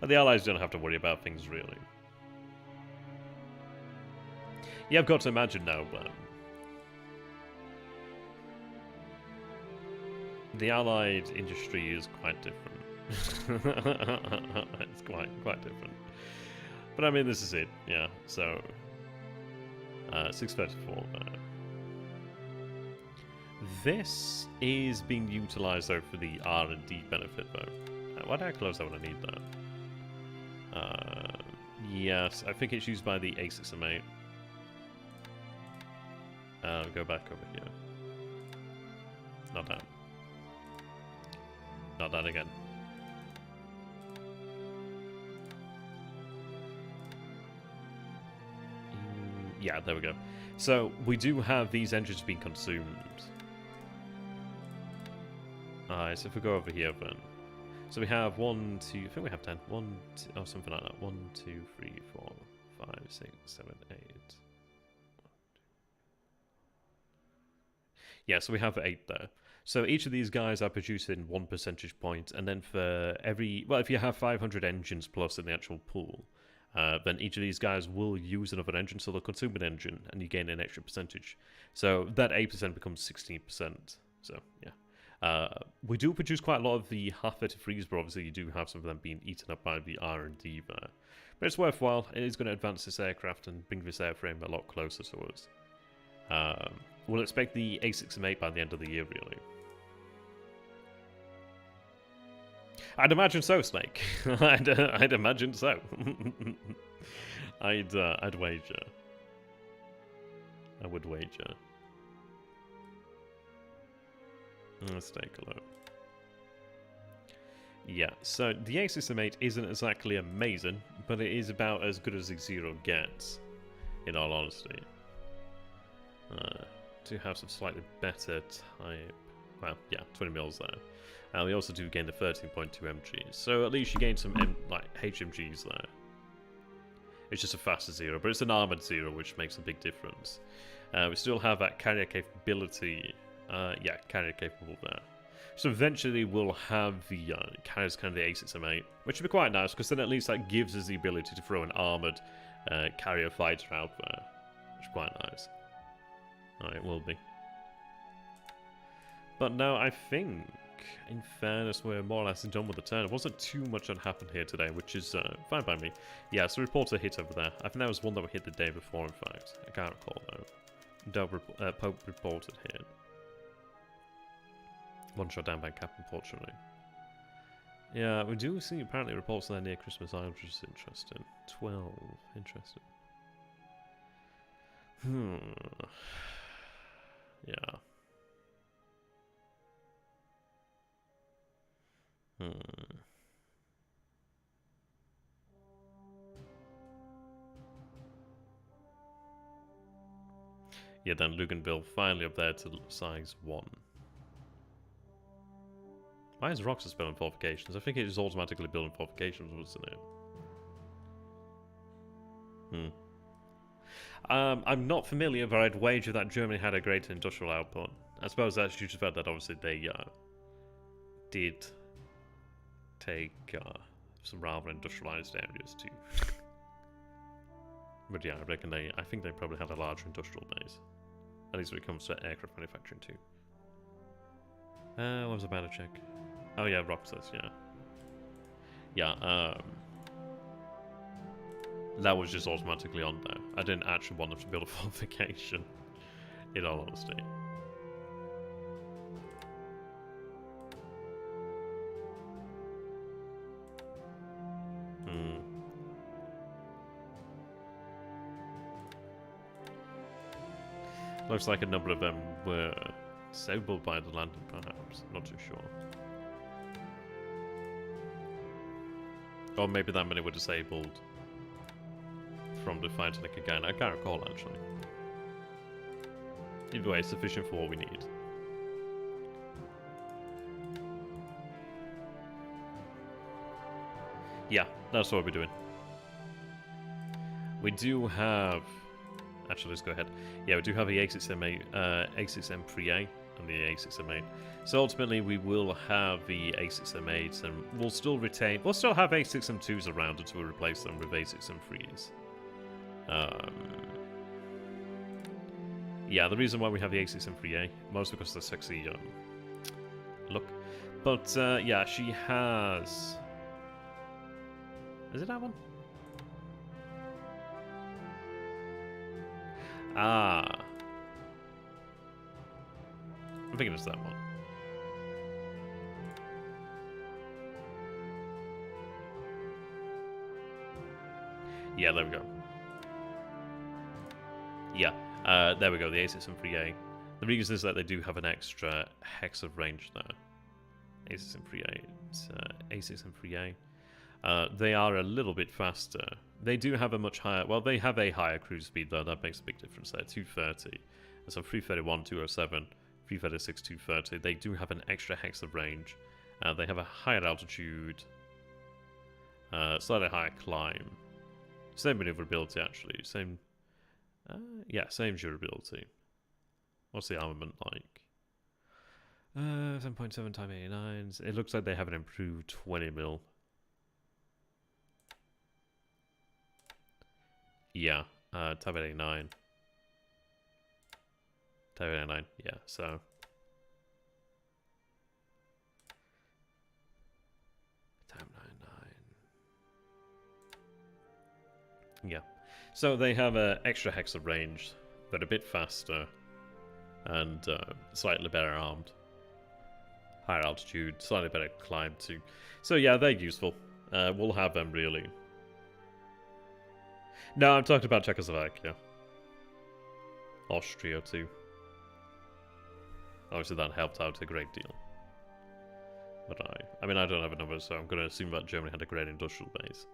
And the Allies don't have to worry about things, really. Yeah, I've got to imagine now, the Allied industry is quite different. It's quite different. But I mean, this is it, yeah, so... 634 there. This is being utilised, though, for the R&D benefit, though. Why did I close that when I need that? Yes, I think it's used by the A6M8. Go back over here. Not that. Not that again. Yeah, there we go. So, we do have these engines being consumed. Alright, so if we go over here then. So we have 1, 2, I think we have 10. 1, 2, oh, something like that. 1, 2, 3, 4, 5, 6, 7, 8. Yeah, so we have 8 there. So each of these guys are producing 1 percentage point, and then for every... Well, if you have 500 engines plus in the actual pool, then each of these guys will use another engine, so they'll consume an engine, and you gain an extra percentage. So that 8% becomes 16%. So, yeah. We do produce quite a lot of the half-33s, but obviously you do have some of them being eaten up by the R&D there. But it's worthwhile. It is going to advance this aircraft and bring this airframe a lot closer to us. We'll expect the A6M8 by the end of the year, really. I'd imagine so, Snake. I'd imagine so. I'd wager. I would wager. Let's take a look. Yeah, so the A6M8 isn't exactly amazing, but it is about as good as the Zero gets, in all honesty. Do have some slightly better type. Well, yeah, 20 mils there. We also do gain the 13.2 MGs, so at least you gain some HMGs there. It's just a faster Zero, but it's an armored Zero, which makes a big difference. We still have that carrier capability. Yeah, carrier capable there. So eventually we'll have the carriers kind of the A6M8, which would be quite nice, because then at least that gives us the ability to throw an armored carrier fighter out there, which is quite nice. It will be. But no, I think, in fairness, we're more or less done with the turn. There wasn't too much that happened here today, which is fine by me. Yeah, so reporter hit over there. I think that was one that we hit the day before, in fact. I can't recall, though. Pope reported here. One shot down by Cap, unfortunately. Yeah, we do see apparently reports there near Christmas Island, which is interesting. 12. Interesting. Yeah. Yeah, then Luganville finally up there to size 1. Why is Roxas building fortifications? I think it is automatically building fortifications, wasn't it? I'm not familiar, but I'd wager that Germany had a greater industrial output. I suppose that's due to the fact that obviously they did take some rather industrialized areas too. But yeah, I think they probably had a larger industrial base. At least when it comes to aircraft manufacturing too. What was the banner check? Oh yeah, Roxas, yeah. Yeah, that was just automatically on there. I didn't actually want them to build a fortification, in all honesty. Looks like a number of them were disabled by the landing, perhaps. Not too sure. Or maybe that many were disabled from the fighting again. I can't recall, actually. Either way, sufficient for what we need. Yeah, that's what we're doing. We do have... Actually, let's go ahead. Yeah, we do have the A6M8, A6M3A and the A6M8. So ultimately, we will have the A6M8s, and we'll still retain... We'll still have A6M2s around until we replace them with A6M3s. Yeah, the reason why we have the A6M3A, mostly because of the sexy look. But, yeah, she has... Is it that one? Ah. I'm thinking it's that one. Yeah, there we go. Yeah, there we go, the A6M3A. The reason is that they do have an extra hex of range there. A6M3A, it's A6M3A. They are a little bit faster. They do have a much higher... Well, they have a higher cruise speed, though. That makes a big difference there. 230. And so 331, 207, 336, 230. They do have an extra hex of range. They have a higher altitude. Slightly higher climb. Same maneuverability, actually. Same... yeah, same durability. What's the armament like? 7.7 times 89s. It looks like they have an improved 20 mil. Yeah, Type 89. Type 89, yeah, so. Yeah. So they have extra hex of range. They're a bit faster. And slightly better armed. Higher altitude, slightly better climb too. So yeah, they're useful. We'll have them really. No, I'm talking about Czechoslovakia. Austria too. Obviously that helped out a great deal. But I mean, I don't have a number, so I'm going to assume that Germany had a great industrial base.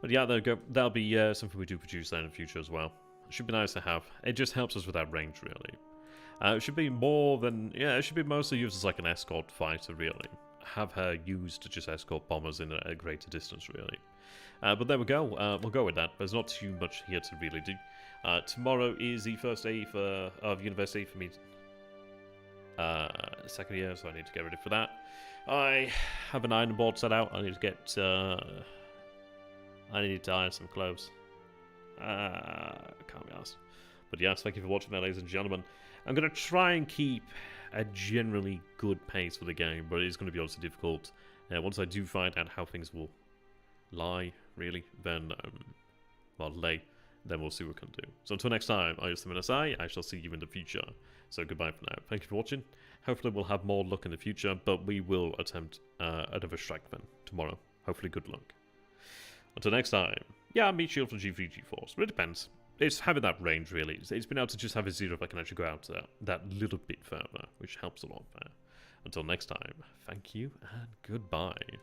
But yeah, there we go. That'll be something we do produce there in the future as well. It should be nice to have. It just helps us with that range, really. It should be more than... Yeah, it should be mostly used as like an escort fighter, really. Have her used to just escort bombers in a greater distance, really. But there we go. We'll go with that. There's not too much here to really do. Tomorrow is the first day of university for me. Second year, so I need to get ready for that. I have an iron board set out. I need to get... I need to iron some clothes. Can't be asked. But yes, thank you for watching, ladies and gentlemen. I'm going to try and keep a generally good pace for the game, but it is going to be obviously difficult. Once I do find out how things will lie, really, then, well, then we'll see what we can do. So until next time, I am Minasai. I shall see you in the future. So goodbye for now. Thank you for watching. Hopefully we'll have more luck in the future, but we will attempt another strike then tomorrow. Hopefully good luck. Until next time, yeah, meat shield for G3, G4s, but it depends. It's having that range, really. It's been able to just have a zero if I can actually go out that little bit further, which helps a lot there. Until next time, thank you and goodbye.